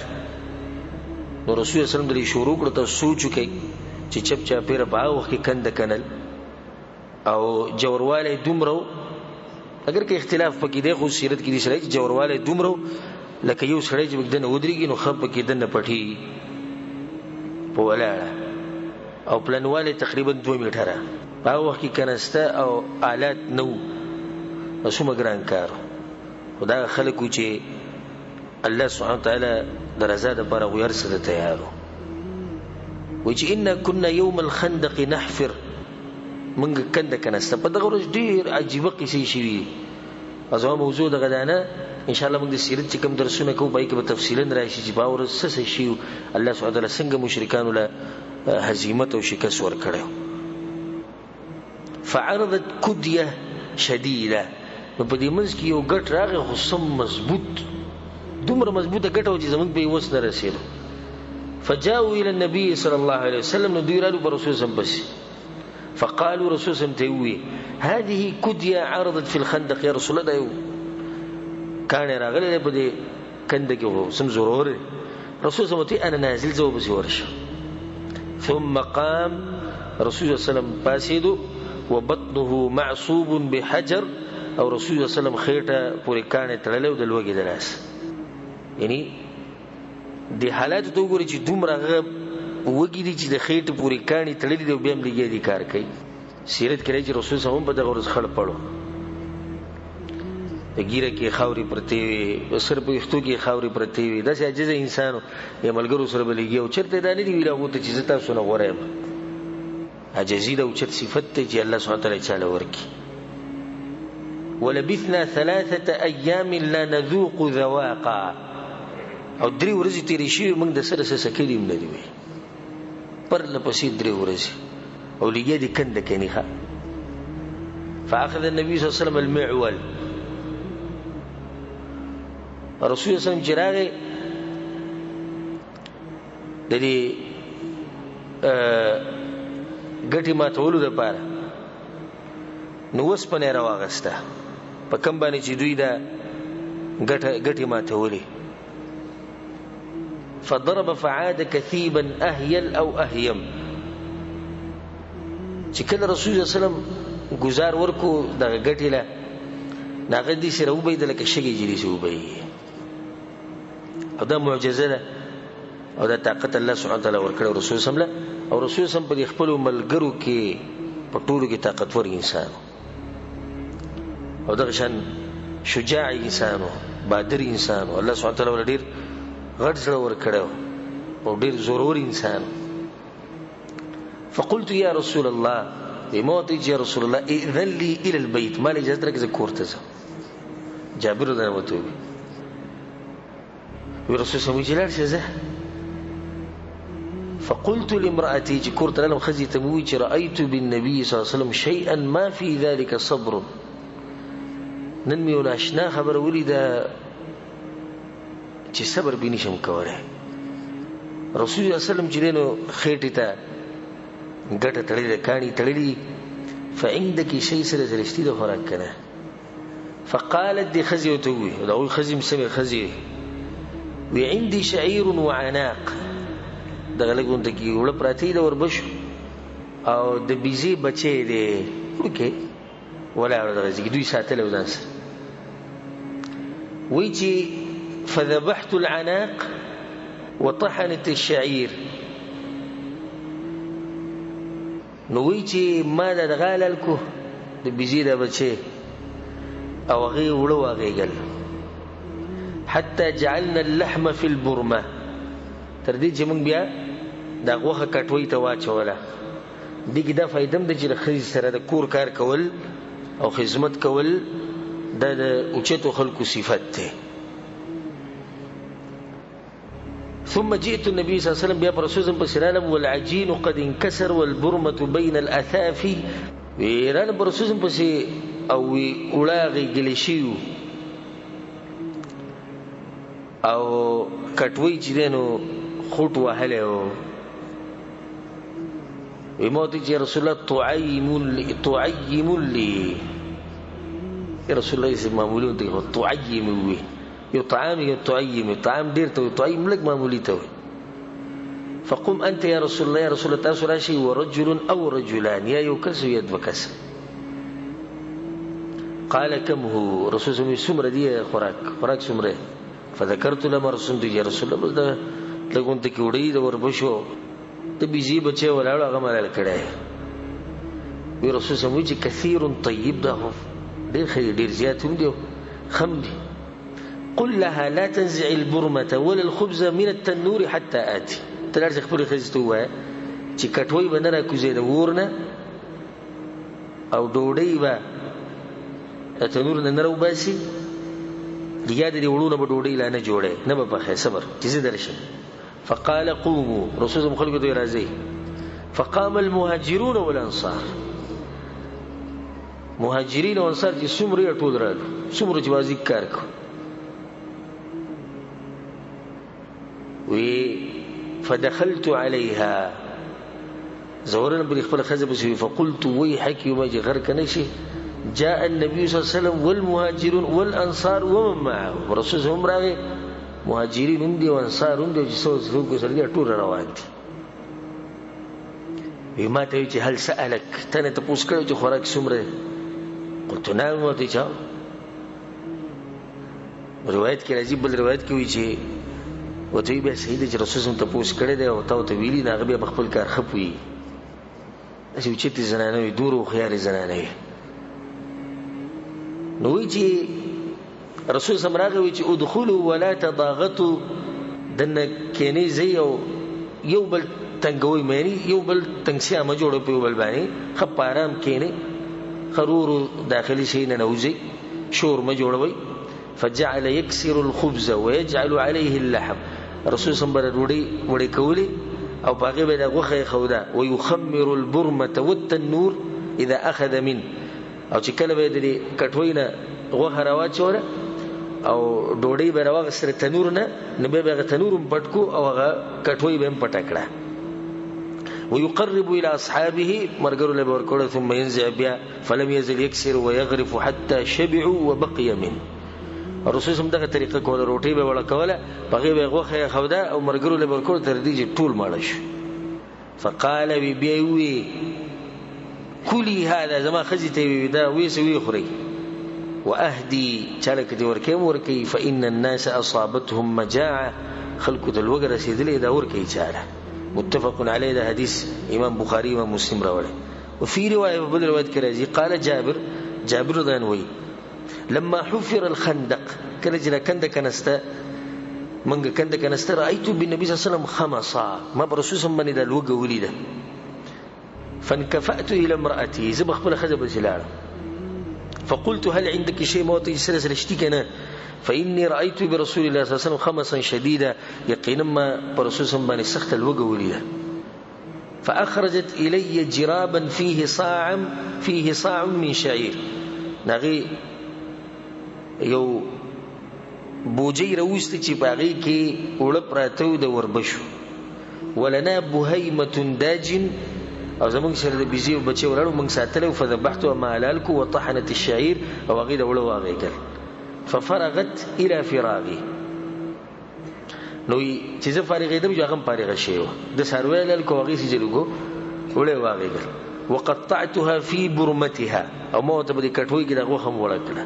نو رسول الله صلی الله علیه وسلم د دې شروع کړو ته سوچ وکړئ چې چپ چاپېره په هغه وخت کې کنده کنل او جوروالی دومره اگر که اختلاف پکې دی خو سیرت کې دې سره چې جوروالی دومره لکه یو سړی چې دننه ودرېږي نو خپ پکې دننه پټېږي په ولاړه او پلنوالی تقریبا 2 میټره. په هغه وخت کې کنسته او آلات نه وو څومره ګران کار خو دا خلک وو چې الله سبحانه وتعالی د رضا دپاره هغوی هر څه ته تیار وو. وایي چې انا كنا يوم الخندق نحفر موږ کنده کنسته. په دغه ورځ ډېر عجیبه قصې شوي دي او زما موضوع دغه ده نه انشاءالله موږ د سیرت چې کوم درسونه کوو په هغې کې به تفصیلا راشي چې په هغه ورځ څه څه شي الله سبحانه وتعالی څنګه مشرکانو له هزیمت او شکست ورکړی. فعرضت کدیه شدیده نو په دې منځ کې یو ګټ راغی خو سم مضبوط دومره مضبوطه ګټه وه چې زموږ په یې وس نه رسېدو. فجاءوا الى النبي صلى الله عليه وسلم نو دوی رالو په رسول صلی پسې فقالوا رسول صلی ته وویل هذه کدیه عرضت في الخندق یا رسول الله دا یو کاڼی راغلی دی په دې کنده کې خو سم ضرور دی. رسول صلی ته انا نازل زه ورپسې ورشم. ثم قام رسول صلی وسلم پاسېدو وبطنه معصوب بحجر او رسول صلی وسلم خېټه پورې کاڼی تړلی و د لوږې د لاسه. یعنی د حالاتو ته وګورئ چې دومره هغه وږي دي چې د خېټې پورې کاڼي تړلي دي او بیا هم لګیا دي کار کوي. سیرت کې راځي چې رسول صلی هم په دغه ورځ خړ پړو د ګیره کې خاورې پرتې وې سر په ویښتو کې خاورې پرتې وې داسې عاجزه انسان یا ملګرو سره به لګي او چېرته دا نه دي ویل هغو ته چې زه تاسو نه غوره یم. عاجزي ده اوچت صفت دی چې الله سبحانه وتعالی چاله ورکړي. ولبثنا 3 ایام لا نذوق ذواقا او 3 ورځې تېرې شوې موږ د سره څه څکلي هم نه دي وی پرله پسې 3 ورځې او لګیا دي کنده کني ښه. فاخذ النبي صلی الله علیه وسلم المعول رسول صلی الله علیه وسلم چې راغی د دې ګټې ماتولو دپاره نو اوسپنه یې راواغسته په کوم باندې چې دوی دا ګټې ماتولې. فضرب فعاد كثيبا اهيل او اهيم چې کله رسول الله صلی الله علیه وسلم گزار ورکو دغه ګټې له هغه دې سره وبهېده لکه شګې جلې چې وبهېږي او دا معجزه ده او دا طاقت الله سبحانه وتعالى ورکړ رسول صلی الله علیه وسلم او رسول صلی الله علیه وسلم په خپل ملګرو کې په ټولو کې طاقتور انسان او دغه شان شجاع انسان بادر انسان الله سبحانه وتعالى ولډیر غټ زړه ورکړو او ډیر ضرور انسان. فقلت يا رسول الله بموت يا رسول الله اذن لي الى البيت ما لي اجازه درکې کوړته ځم. جابر رضی الله عنه وی رسول الله جلال شزه. فقلت لامرأتي جكورت لهم خزي تمويج رأيت بالنبي صلى الله عليه وسلم شيئا ما في ذلك صبر ننمي وناشنا خبر ولد چې صبر به نشم کوله. رسول الله صلی الله علیه وسلم جلینو خېټه ته ګټه تړلې کانی تړلې فعندك شيء سره زرشتي د خوراک کنه. فقالت دي خزي وتوي دا خزي مسمي خزي وی عندي شعير وعناق دغه لګون ته کی وړ پراتی د وربشو او د بيزي بچي دي وکي ولا دغه زګ دوی ساتل ودان سره ويجي فذبحت العناق وطحنت الشعير نو ويجي ما دغه لالکو د بيزي د بچي او غي وړو غيګل حتى جعلنا اللحم في البرمه تر دې چې موږ بیا دا غوخه کټوي ته واچوله. دغه دا فائدم د چې خزي سره د کور کار کول او خدمت کول د اوچتو خلکو صفت ده. ثم جئت النبي صلى الله عليه وسلم بیا رسول الله صلی الله علیه وسلم والعجين قد انكسر والبرمه بين الاثافي ویران رسول الله پسې او وړاغي ګلشیو او کټوي چې دینو خوټ وهله وي موت چې رسول الله تعیم لي يا رسول الله اسم معمولون ته تعیم وي یو طعام یو تعیم طعام ډیر ته تعیم لګ معمولی ته. فقم انت يا رسول الله يا رسول الله تاسو راشي ورجل او رجلان يا يكس يد وكس. قال كم هو رسول الله سمره دي خوراک سمره. فذكرت لما رسول الله يا رسول الله ده لګون ته کیوړی د وربشو ته بيزي بچي ولاړو هغه مال کړه. وی رسول الله چې كثير طيب ده ډیر خیر ډیر زیات هم دي خم دي. قل لها لا تنزع البرمه ولا الخبز من التنور حتى اتي. تلارځ خپل خزته وای چې کټوي بندره کوزي د ورنه او ډوډۍ با تنور نه نرو باسي یا د وړونو په ډوډۍ لا نه جوړه نه په خې صبر چې درشه. فقال قوموا رسول الله خلق دوی راځي. فقام المهاجرون والانصار مهاجرین او انصار چې څومره ټول راغلو څومره جوازي کار کو وی فدخلت عليها زورنا بالخبر خزب فقلت ويحك يوم اجي غرق نشي جاء النبي صلى الله عليه وسلم والمهاجرون والانصار ومن معه ورسول هم راغي مهاجرين هم دي وانصار هم دي چې څو سره ټول روان دي. وما ته چې هل سألك تنه تاسو کړو چې خوراک څومره قلت نعم وته چا روایت کې راځي بل روایت کې وی چې وته به سید چې رسول هم تاسو کړی دی او ته ویلي دا غبي خپل کار خپوي چې چې زنانه وي دورو خيار زنانه وي. نو وی چې رسول سمراغه وی چې ادخلوا ولا تضاغطوا دنه کینی زی او یو بل تنګوي مېنی یو بل تنګسیا ما جوړ په بل باندې خپارام کینی خرور داخلي شي نه نوځي شور ما جوړوي. فجعل يكسر الخبز ويجعل عليه اللحم رسول سمبر وړي کولی او باغې به دغه خودا ويخمر البرمه والتنور اذا اخذ من او چې کله به دې کټوینه غوخه راواچوره او ډوډۍ به راوغ سره تنور نه نبه به تنور پټکو او هغه کټوي به پټکړه. ويقرب الى اصحابه مرګرو له ورکوړه ثم ينزع بها فلم يزل يكسر ويغرف حتى شبعوا وبقي من. رسول هم دغه طریقه کوله روټي به وړه کوله بغي به غوخه خودا او مرګرو له ورکوړه تر دې چې ټول ماړه شو. فقال بيوي كلي هذا زما خزيته دا ويسوي خري واهدي چاله کې ورکې ورکې فإن الناس اصابتهم مجاعه خلق د لوګ رسیدلې دا ورکې چاله متفق علیه دا حدیث امام بخاری و مسلم راوړي وفي روايه بدل روایت کې راځي قال جابر دانوي لما حفر الخندق کله چې کندک نسته منګه کندک نسته رايت بالنبي صلى الله عليه وسلم خمصا ما برسول سم باندې د لوګ ولیده فانكفأت الى امرأتي زبخ بل خزب سلال فقلت هل عندك شيء موطي سلسل اشتكنا فإني رأيت برسول الله صلى الله عليه وسلم خمصا شديدا يقينا ما برسول سم باندې سخت لوګ ولیده فأخرجت إلي جرابا فيه صاع من شعير نغي یو بوجي روست چې باغی کې وړ پراتو د وربشو ولنا بهيمه داجن او زمونږ سره د بيزي او بچي ورړو موږ ساتلو فذبحت ما علالك وطحنت الشعير او غي د وړو واغیکل ففرغت الى فراغي نو چې زه فارغ دم جو هغه فارغ شیو د سرویل کو غي سي جلګو وړو واغیکل وقطعتها في برمتها او ما ته د کټوي کې دغه هم وړکړه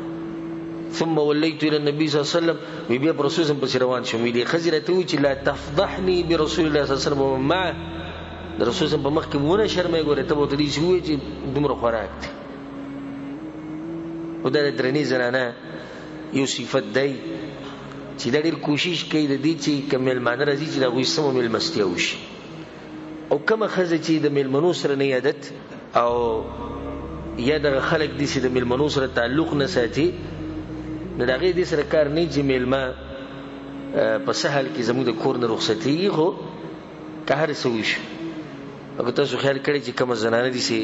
ثم وليت الى النبي صلى الله عليه وسلم بيبي رسول الله صلى الله عليه وسلم دي خزرته و چې لا تفضحني برسول الله صلى الله عليه وسلم مع رسول الله په مخ کې مونږه شرمې ګوره ته وته دي چې دومره خوراک دي او دا درنی زنانه یو صفت دی چې دا ډېر کوشش کوي د دې چې کمل مان راځي چې دا غوي سمو مل مستیاوش او کما خزه چې د ملمنو سره نه عادت او یا د خلک دي چې د ملمنو سره تعلق نه ساتي نه دغه دې سره کار نه چې ملما په سهل کې زموږ د کور نه رخصتي خو کار سويش او تاسو خیال کړئ چې کوم زنانه دي چې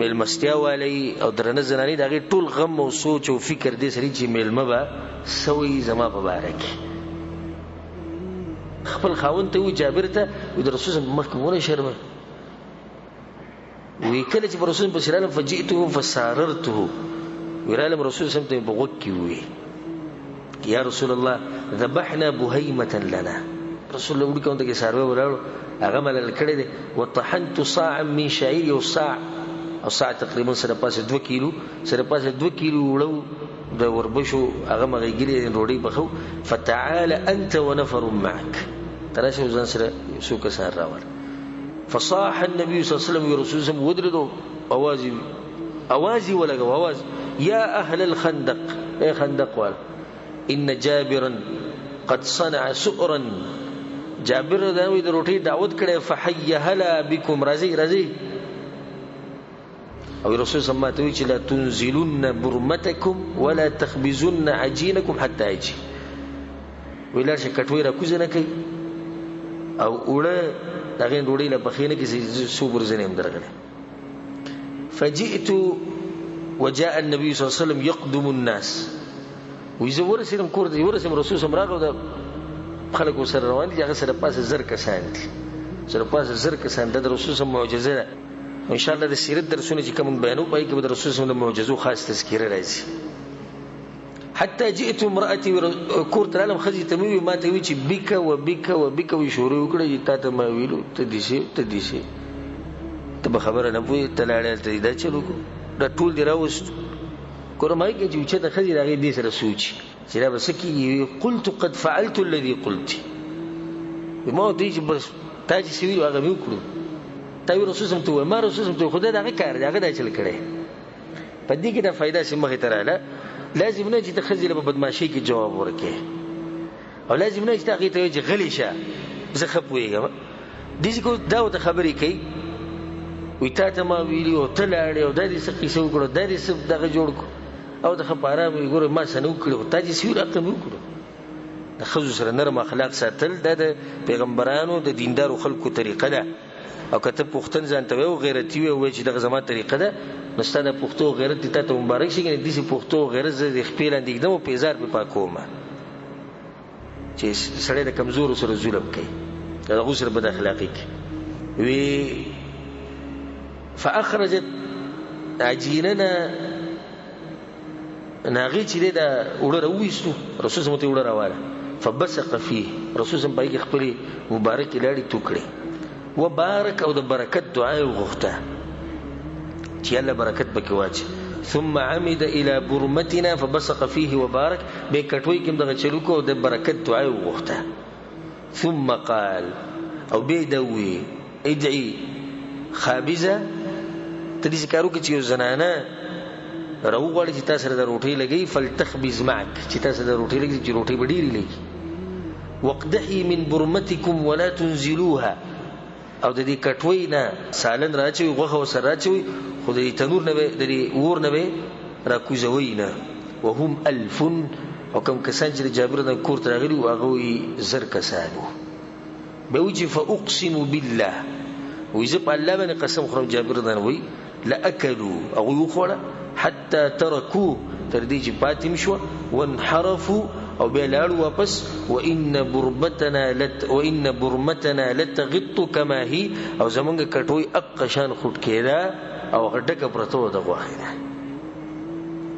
ملمستیا والی او درنه زنانه دغه ټول غم او سوچ او فکر دې سره چې ملما به سوي زما په باره کې خپل خاوند ته و جابر ته او د رسول الله مخکمونه شرمه وی کله چې رسول الله صلی الله فجئته فساررته ورالم رسول الله ته بغوکی وی یا رسول الله ذبحنا بهيمه لنا رسول الله وکړه ته کې ساروي ولاړو هغه مل کړي دي وطحنت صاع من شعير او صاع تقریبا سره پاسه 2 کیلو وړو د وربشو هغه مغیګری روړی بخو فتعال انت ونفر معك تراشه ځان سره یو کسان راول فصاح النبي صلى الله عليه وسلم ورسول الله ودردو اوازي ولغ اواز يا اهل الخندق اي خندق وال ان جابرا قد صنع سؤرا جابر داوی د روټي دعوت کړي فحي هلا بكم رزي او رسول صلی الله علیه وسلم لا تنزلن برمتكم ولا تخبزن عجينكم حتى يجي ویل شي کټوي را کوزنه کوي او وړه دغه ډوډۍ له بخینه کې سوبر زنیم درغله فجئت وجاء النبي صلى الله عليه وسلم يقدم الناس ويزور سيرم کور دی ورسم رسول صلی الله علیه وسلم خلق سره روان دي هغه سره پاسه زر کسان دي سره پاسه زر کسان د رسول صلی الله معجزه ده ان شاء الله د سیرت درسونه چې کوم بیانو پای کې د رسول صلی الله علیه معجزو خاص تذکره راځي حتى جئت امرأتي كورت العالم خزي تموي ما توي چې بك وشوري وکړه چې تا ما ویلو تدیشه ته خبره نه پوي تلاړه ته دا چلو دا ټول دی راوست کورمای کې چې د خزي راغی دې سره سوچ چې را بس کې قلت قد فعلت الذي قلت بما دې چې بس تا چې سوي هغه مې وکړو تا رسول سم ته ما رسول سم ته خدای دا کار دا دا چل کړي په دې کې دا फायदा سمه تراله لازم نه چې تخزي له بدمعشي کې جواب ورکړي او لازم نه چې تاغي ته چې غلي شه زه خپويګم دې کو دا د خبرې کوي وي تا ته ما ویلو تلاړې او د دې څه قصه وکړو د دې څه دغه جوړ او د خبره وي ګوره ما سنو کړو تا چې سوي راکم وکړو د خزو سره نرم اخلاق ساتل د پیغمبرانو د دیندارو خلکو طریقه ده او کته پښتون ځان ته او غیرتی وي چې دغه زمات طریقه ده نستانه پښتو غیرت ته مبارک شي کنه دې پښتو غیرت ز خپل اندګدم او پیزار په پاکومه چې سړی د کمزور سره ظلم کوي دا غوسر بد اخلاقی وی فاخرجت عجيننا ناغي چې دا وړه وېستو رسول الله ته وړه راواله فبسق فيه رسول الله باندې خپل مبارک لاړې ټوکړي وبارك او د برکت دعا وغوښته چې الله برکت پکې واچي ثم عمد الى برمتنا فبصق فيه وبارك به کټوي کوم دغه چلوکو د برکت دعای وغوښته ثم قال او به دوی ادعي خابزه تدې کارو کې چې زنانه راوغړی چې تاسو سره د روټي لګي فلتخبز معك چې تاسو د روټي لګي چې روټي وډيري لګي وقدحي من برمتكم ولا تنزلوها او د دې کټوي نه سالن راچوي غوخه وسره راچوي خو د تنور نه د دې ور نه را کوزوي نه وهم 1000 او کوم کسان چې جابر نه کور ته راغلي او هغه زر کسانو به وجه فاقسم بالله ويزب الله باندې قسم خورم جابر نه وي لاكلوا او يخوره حتى تركوا تردي چې پاتې شو وانحرفوا او بلال واپس وان برمتنا لتغط كما هي او زمونږ کټوي اقشان خټ کېدا او غډکه پرتو د غواخیدا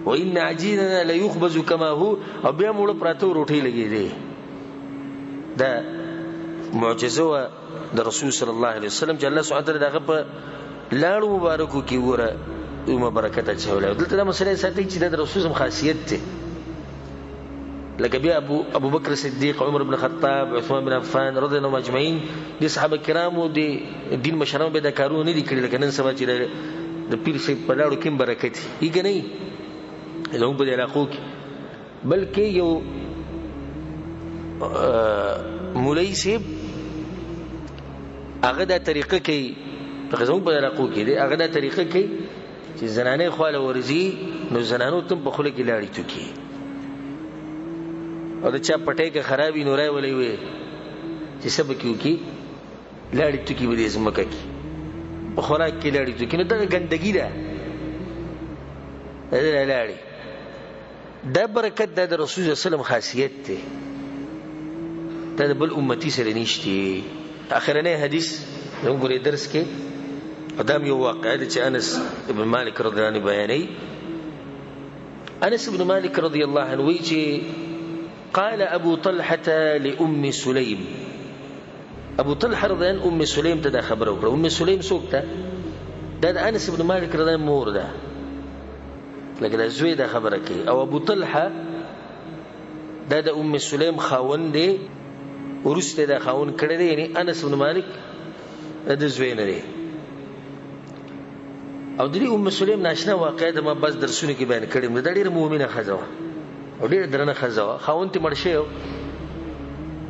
وان عجيننا لا يخبز كما هو او بیا موږ پرتو روټي لګي دي دا معجزه د رسول صلی الله علیه وسلم چې الله سبحانه وتعالی دغه په لاړو مبارکو کې وره او برکت اچوله دلته دا مسله ساتي چې د رسول الله خاصیت ته لکه بیا ابو بکر صدیق عمر بن خطاب عثمان بن عفان رضی الله عنهم اجمعین دي صحابه کرامو دي دین مشرانو به دا کارونه نه دي کړی لکه نن سبا چې د پیر شه په لاړو کې برکت یې نه زموږ په علاقو کې بلکې یو مولوی صاحب هغه دا طریقه کوي په زموږ په علاقو کې دی هغه دا طریقه کوي چې زنانه خواله ورزي نو زنانو تم په خوله کې لاړی توکي او دا چا پټه کې خرابې نورای ولې وي چې سبا کیو کې لاړی توکي ودې زمکه کې په خوراک کې لاړی توکي نو دا ګندګي ده دا لاړی دا برکت د رسول الله صلی الله علیه وسلم خاصیت ده دا بل امتی سره نشته اخرنه حدیث موږ ګورې درس کې ادم یو واقعه چې انس ابن مالک رضی الله عنه بیانې انس ابن مالک رضی الله عنه وی چې قال ابو طلحه لام سليم ابو طلحه رضی الله ام سليم ته خبر وکړه ام سليم څوک ده د انس ابن مالک رضی الله مور ده لکه د زوی د خبره کوي او ابو طلحه د ام سليم خاوند دی ورسته د خاون کړي دی یعنی انس بن مالک د زوی نه دی او د ام سلیم ناشنا واقعه د ما بس درسونه کې بیان کړم د ډېر مؤمنه خزوه او ډېر درنه خزوه خاون ته مرشه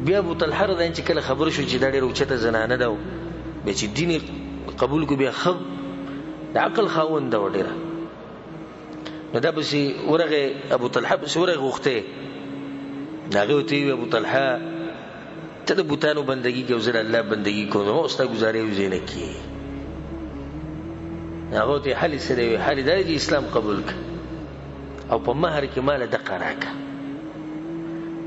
بیا ابو طلحه رضی چې کله خبر شو چې دا ډېر اوچته زنانه ده به چې دین قبول کو بیا خب د عقل خاون ده ډېر نو دا به ورغه ابو طلحه به ورغه وخته داغه ته ابو طلحه ته د بوتانو بندگی کې وزر الله بندگی کوم او استا گزارې وزینه کی هغه ته حل سره حل د اسلام قبول ک او په مہر کې مال د قراکه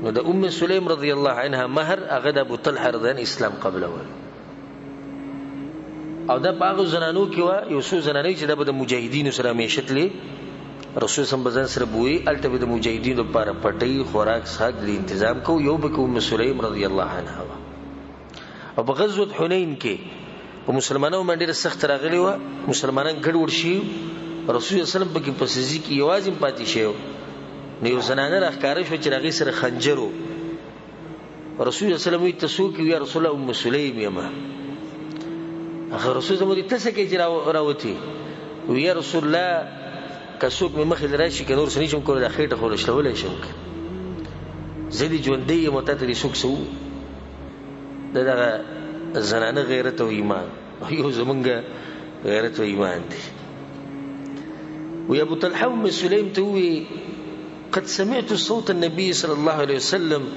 نو د ام سلیم رضی الله عنها مہر هغه د ابو طلحه رضی الله اسلام قبول اول او دا باغ زنانو کې وا یو څو زنانې چې د مجاهدینو سره میشتلې رسول صلی الله علیه وسلم بوئی الته د مجاهدینو لپاره پټي خوراک ساګ د تنظیم کو یو به ام سلیم رضی الله عنها او په غزوه حنین کې په مسلمانانو باندې سخت راغلی و مسلمانان ګډوډ شي رسول الله صلی الله علیه وسلم په کې پسېږي کې یوازې پاتې شو نو یو زنانه راخاره شو چې راغی سره خنجرو رسول الله صلی الله علیه وسلم تاسو کې یا رسول الله ام سلیم یما هغه رسول الله تاسو کې راوتی وی رسول الله کڅوک مې مخې راشي که نور سني شم کول د خېټه خور شلولې شم زدي ژوندې مته ته څوک سو دغه زنانه غیرت او ایمان یو زمونږ غیرت او ایمان دي وی ابو طلحه ام سلیم توي قد سمعت صوت النبي صلى الله عليه وسلم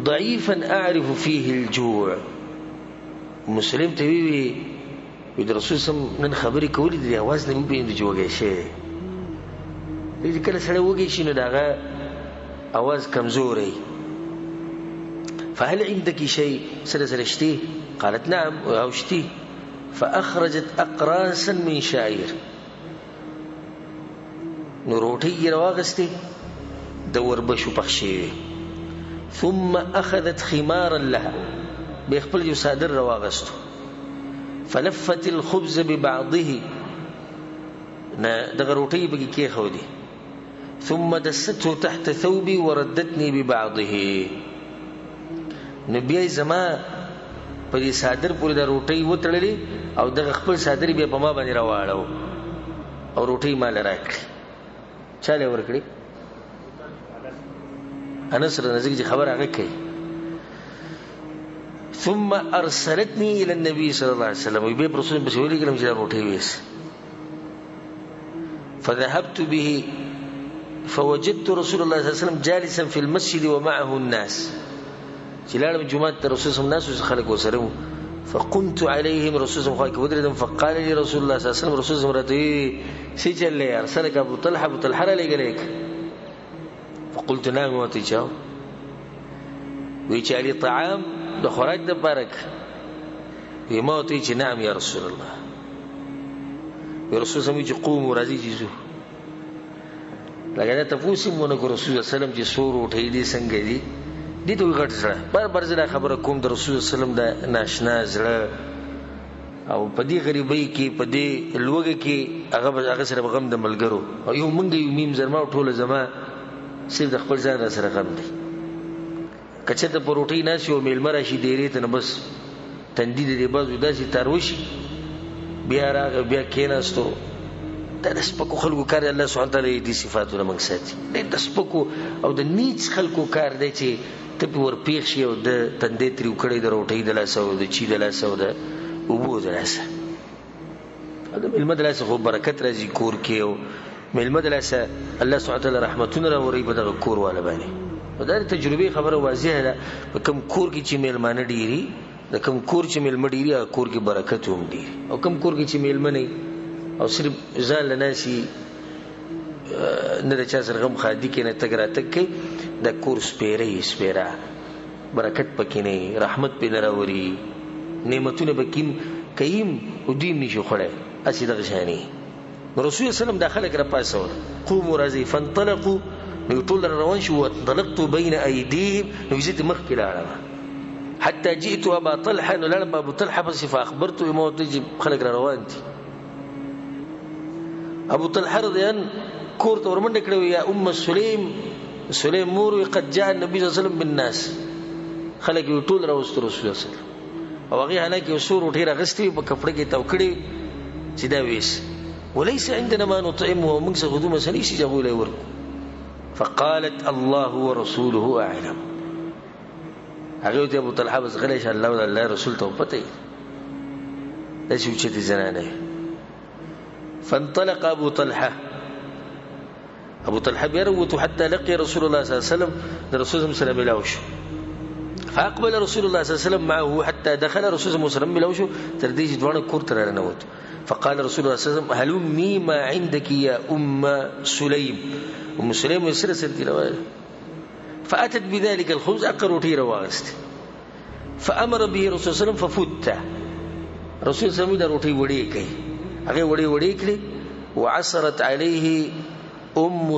ضعيفا اعرف فيه الجوع ام سلیم توي وی د رسول صم نن خبرې کولې د आवाज نه مې د جوړې شي دې کله سره وږي شي نو داغه आवाज کمزوري فهل عندك شيء سرشتي قالت نعم واشتي فاخرجت اقراصا من شعير نروټي رواغستي دور بشو پخشي ثم اخذت خمارا لها بخپل یو صادر رواغستو فلفت الخبز ببعضه نه دغه روټۍ به کې خودي ثم دسته تحت ثوبي وردتني ببعضه نبي زما په دې صادر پورې د روټۍ وتړلې او دغه خپل صادر بیا په ما باندې راواړو او روټۍ مال راکړي چاله ورکړي انس رضی الله خبر هغه کوي ثم ارسلتني الى النبي صلى الله عليه وسلم وبي رسول بسولي كلام جدا روټۍ ویس فذهبت به فوجدت رسول الله صلى الله عليه وسلم جالسا في المسجد ومعه الناس جلال جمعة رسول الله الناس خلق وسلم فقمت عليهم رسول الله ودردهم فقال لي رسول الله صلى الله عليه وسلم رسول الله مرتي سجل لي ارسلك ابو طلحه لي عليك فقلت نعم وتجاو ويجي لي طعام د خوراک د بارک وما وتي نعم يا رسول الله رسول الله يجي قوم راضي جيزو لکه ته پوښتنه مونږ رسول الله سلام چې سور وټې دي څنګه دي دې ته غټ سره بار ځله خبره کوم د رسول الله سلام د ناشنا زړه او په دې غریبۍ کې په دې لوګه کې هغه سره غم د ملګرو او یو مونږ یو میم زرما ټوله زما صرف د خپل ځان سره غم دی کچه ته پروټین ناشي او میلمه راشي ډېرې ته نه بس تندې دې بازو داسې تاروشي بیا راغ بیا کېناستو د سپکو خلکو کار الله سبحانه تعالی دې صفاتونه موږ ساتي د سپکو او د نیچ خلکو کار دی چې ته په ور پیښ شي او د تندې تریو کړي د روټۍ د لاسه او د چی د لاسه او د وبو د لاسه د مدرسه خو برکت راځي کور کې او مدرسه الله سبحانه تعالی رحمتونه راوړي په دغه کور والا باندې دا تجربه خبره واضحه ده په کوم کور کې چې میلمانه ډیری د کوم کور چې میلمه ډیری کور کې برکت هم دی او کوم کور کې چې میلمه نه او صرف ځان لناسي نه د چا سره غم خادي کې نه تګراتک کې د کور سپیره برکت پکې نه رحمت په لراوري نعمتونه بکیم کيم ودیم نشو خړې اسی دغه شانی رسول سلام داخله کړه پاسو قوم راځي فانطلقوا نقول روان شو وانطلقت بين ايديهم نوزيت مخكله حتى جئت ابا طلحه لما ابو طلحه بس فاخبرته موت يجي خلق روانتي ابو طلحه رضي الله کور ته ورمنډ کړو یا سلیم مور قد جاء النبي صلى الله عليه وسلم بالناس خلک یو ټول راوست رسول الله صلی الله علیه وسلم او هغه هلکه سور ډیر غستې په کپړه کې توکړي چې دا ویس وليس عندنا ما نطعمه ومن سغدوم سنيش جابوا له ورق فقالت الله ورسوله اعلم هغه ته ابو طلحه بس غلې ان الله رسول ته پته دا شو چې زنانه فانطلق ابو طلحه بيروت حتى لقي رسول الله صلى الله عليه وسلم رسول الله صلى الله عليه وسلم فاقبل رسول الله صلى الله عليه وسلم معه حتى دخل رسول الله صلى الله عليه وسلم ترديج دوانه کور تر نوت فقال رسول الله صلى الله عليه وسلم هلمي ما عندك يا سليم سليم يسر فاتت بذلك الخبز اقروتي رواست فامر به رسول الله صلى الله عليه وسلم ففت رسول الله صلى الله عليه وسلم روټي وړي کوي هغه وړي کړي وعصرت عليه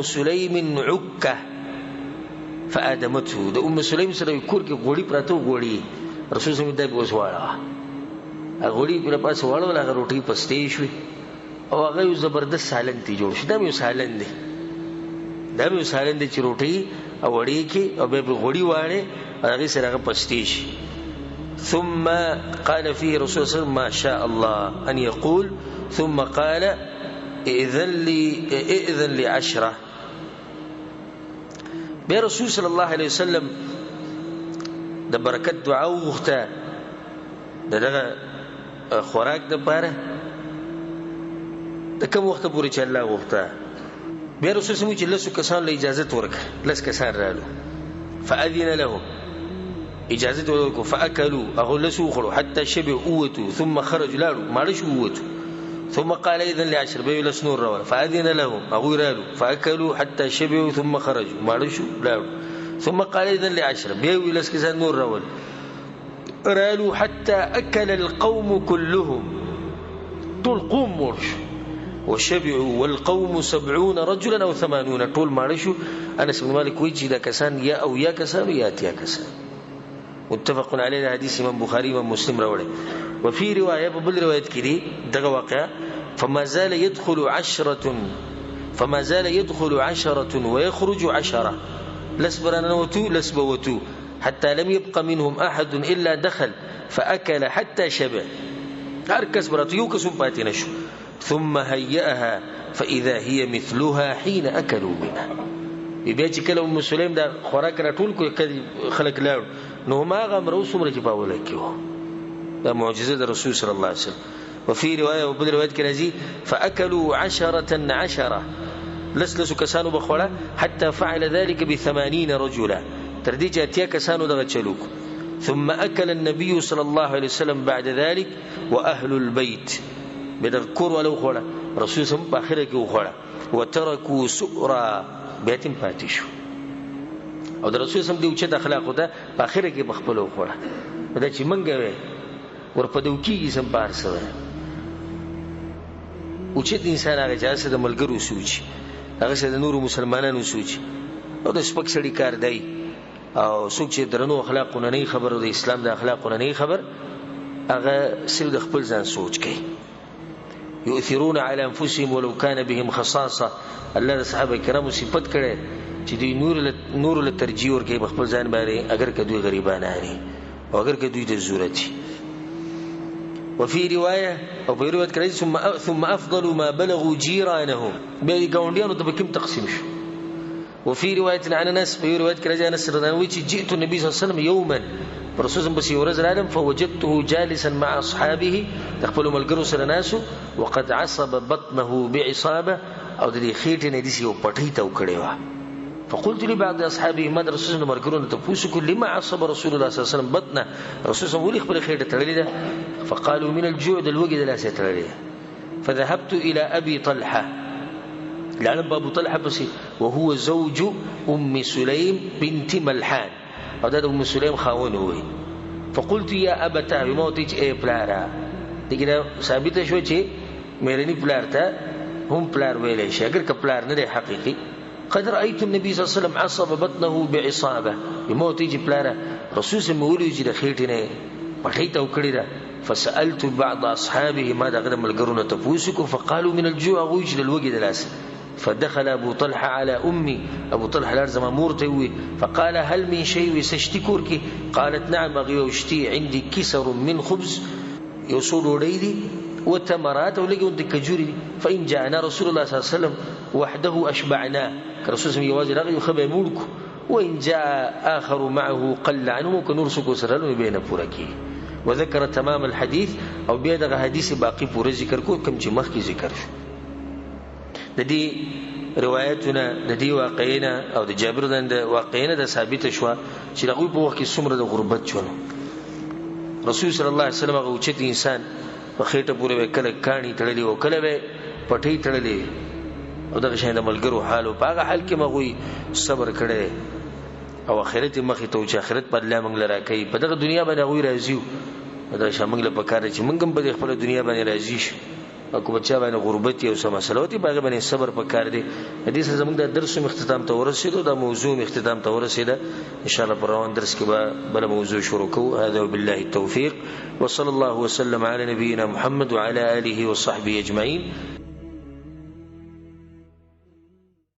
سليم عكه فادمته د سليم سره کور کې غوړي پراته غوړي رسول الله دې بوسواړه هغه غوړي پر پاس واړو هغه روټي پستې شوې او هغه یو زبردست سالن تی جوړ شو دا یو سالن دی چې روټي او وړي کې او به غوړي واړي هغه سره هغه پستې شي ثم قال فيه رسول الله صلى الله عليه وسلم ما شاء الله ان يقول ثم قال ائذن لي 10 بیا رسول صلی الله علیه وسلم د برکت دعا وغوښته دغه خوراک د پاره د کوم وخت پورې چې الله وغوښته بیا رسول سمو چې لسو کسان له اجازه ورکړه لس کسان رالو فاذن لهم اجازه ورکړه فاكلوا اهو لسو خړو حتى شبعوا اوتوا ثم خرجوا لالو مالش اوتوا ثم قال اذن ل10 بيو لسنور روان فاذن لهم اهو رالو فاكلوا حتى شبعوا ثم خرجوا مالش لالو ثم قال اذن ل10 بيو لس کسان نور روان رالو حتى اكل القوم كلهم طول قوم مرش وشبعوا والقوم 70 رجلا او 80 طول مالشو انس بن مالك ويجي دا كسان يا كسان يا كسان متفق عليه حديث امام بخاري و مسلم راوړي وفي روايه بل روایت کړي دغه واقعا فما زال يدخل 10 ويخرج 10 لس بوتو حتى لم يبق منهم أحد إلا دخل فأكل حتى شبع. هر کس براتو یو کسم پاتی نشو. ثم هيئها فإذا هي مثلها حين أكلوا منها. بیا چې کله ام سلیم دا خوراک راټول کو خلک لاړ نو ما غم روسمره چې پاوله کیو. دا معجزه د رسول صلی الله علیه وسلم. وفي روايه وبدر روایت کې راځي فأكلوا 10 لسلسو کسانو بخوړه حتى فعل ذلك ب80 رجلا تر دې چې اتیا کسانو دغه چلوک. ثم أكل النبي صلى الله عليه وسلم بعد ذلك وأهل البيت بدذكر ولو خوړه رسول سم په اخره کې وخوړه وتركوا سؤرا بیتم پاتې شو. او د رسول سم دی چې د اخلاق ده په اخره کې بخپل وخوړه دا چې منګه وي ورپدو کېږي سم بار سره او چې انسان هغه جاسه د ملګرو سوچي هغه سره د نورو مسلمانانو سوچي او د سپک سړي کار دی او څوک چې درنو اخلاقونه نه خبر او د اسلام د اخلاقونه نه خبر هغه صرف د خپل ځان سوچ کوي. يؤثرون على انفسهم ولو كان بهم خصاصه. الله د صحابه کرامو صفت کړي چې دوی نور له ترجیح ورکوي خپل ځان باندې اگر که دوی غریبان دي او اگر که دوی د ضرورت. وفي روايه او په روایت کې ثم افضل ما بلغوا جيرانهم به ګاونډیانو ته کوم تقسیم شو. وفي روايه عن انس په روایت کې راځي انس رضی الله عنه چې جئت النبي صلی الله عليه وسلم يوما رسول الله بس يورز العالم فوجدته جالسا مع اصحابه تقبلوا ملګرو سره ناسو وقد عصب بطنه بعصابه او د دې خېټې نه دي یو پټی ته وکړې و. فقلت لبعض اصحابه ما رسول الله ملګرو ته پوښتنه لما عصب رسول الله صلی الله عليه وسلم بطنه رسول الله ولي خپل خېټه تړلې ده. فقالوا من الجوع د الوجد لا ستړلې. فذهبت الى ابي طلحه لعن ابو طلحه بس وهو زوج ام سليم بنت ملحان او دا ام سليم خاون وي. فقلت يا ابتا بموتج اي بلارا دغه ثابت شو چې مېرني بلارته هم بلار ویلې شي اگر کپلار نه حقيقي. قد رايت النبي صلى الله عليه وسلم عصب بطنه بعصابه بموتج بلارا رسول الله مولوي چې د خېټې نه پټې ته وکړی دا. فسالت بعض اصحابه ما دغه ملګرونه ته پوښتنه فقالوا من الجوع غوج للوجد لاس. فدخل ابو طلحه على امي ابو طلحه لازم امورته فقال هل من شيء سشتكرك؟ قالت نعم غيوشتي عندي كسر من خبز يوصل ليدي وتمرات ولقوا عندك كجوري فان جاءنا رسول الله صلى الله عليه وسلم وحده اشبعناه كرسول الله يواجه رغي وخبى ملك وان جاء اخر معه قل عنه كنرسك سرل بين فركي. وذكر تمام الحديث او بيدغه حديث باقي پورا ذکر کو کم چې مخ کی ذکر شو. د دې روایتونه د دې واقعینا او د جابر د واقعینا د ثابت شو چې هغه په وخت کې څومره د غربت چونه رسول صلی الله علیه وسلم هغه اوچت انسان په خېټه پورې کله کانی تړلی او کله به پټی تړلی او دغه شین د ملګرو حال او هغه حال کې مغوي صبر کړي او اخرت مخې ته چې اخرت په الله موږ لرا کوي په دغه دنیا باندې غوي راځي دا شامل په کار چې موږ هم په خپل دنیا باندې راځي او کو بچا باندې غربت یو سم مسلوتی باغ باندې صبر پکار دي. حدیث زموږ د درس اختتام ته ورسېدو د موضوع اختتام ته ورسېده ان شاء الله پر روان درس کې به بل موضوع شروع کوو. هذا وبالله التوفيق وصلى الله وسلم على نبينا محمد وعلى اله وصحبه اجمعين.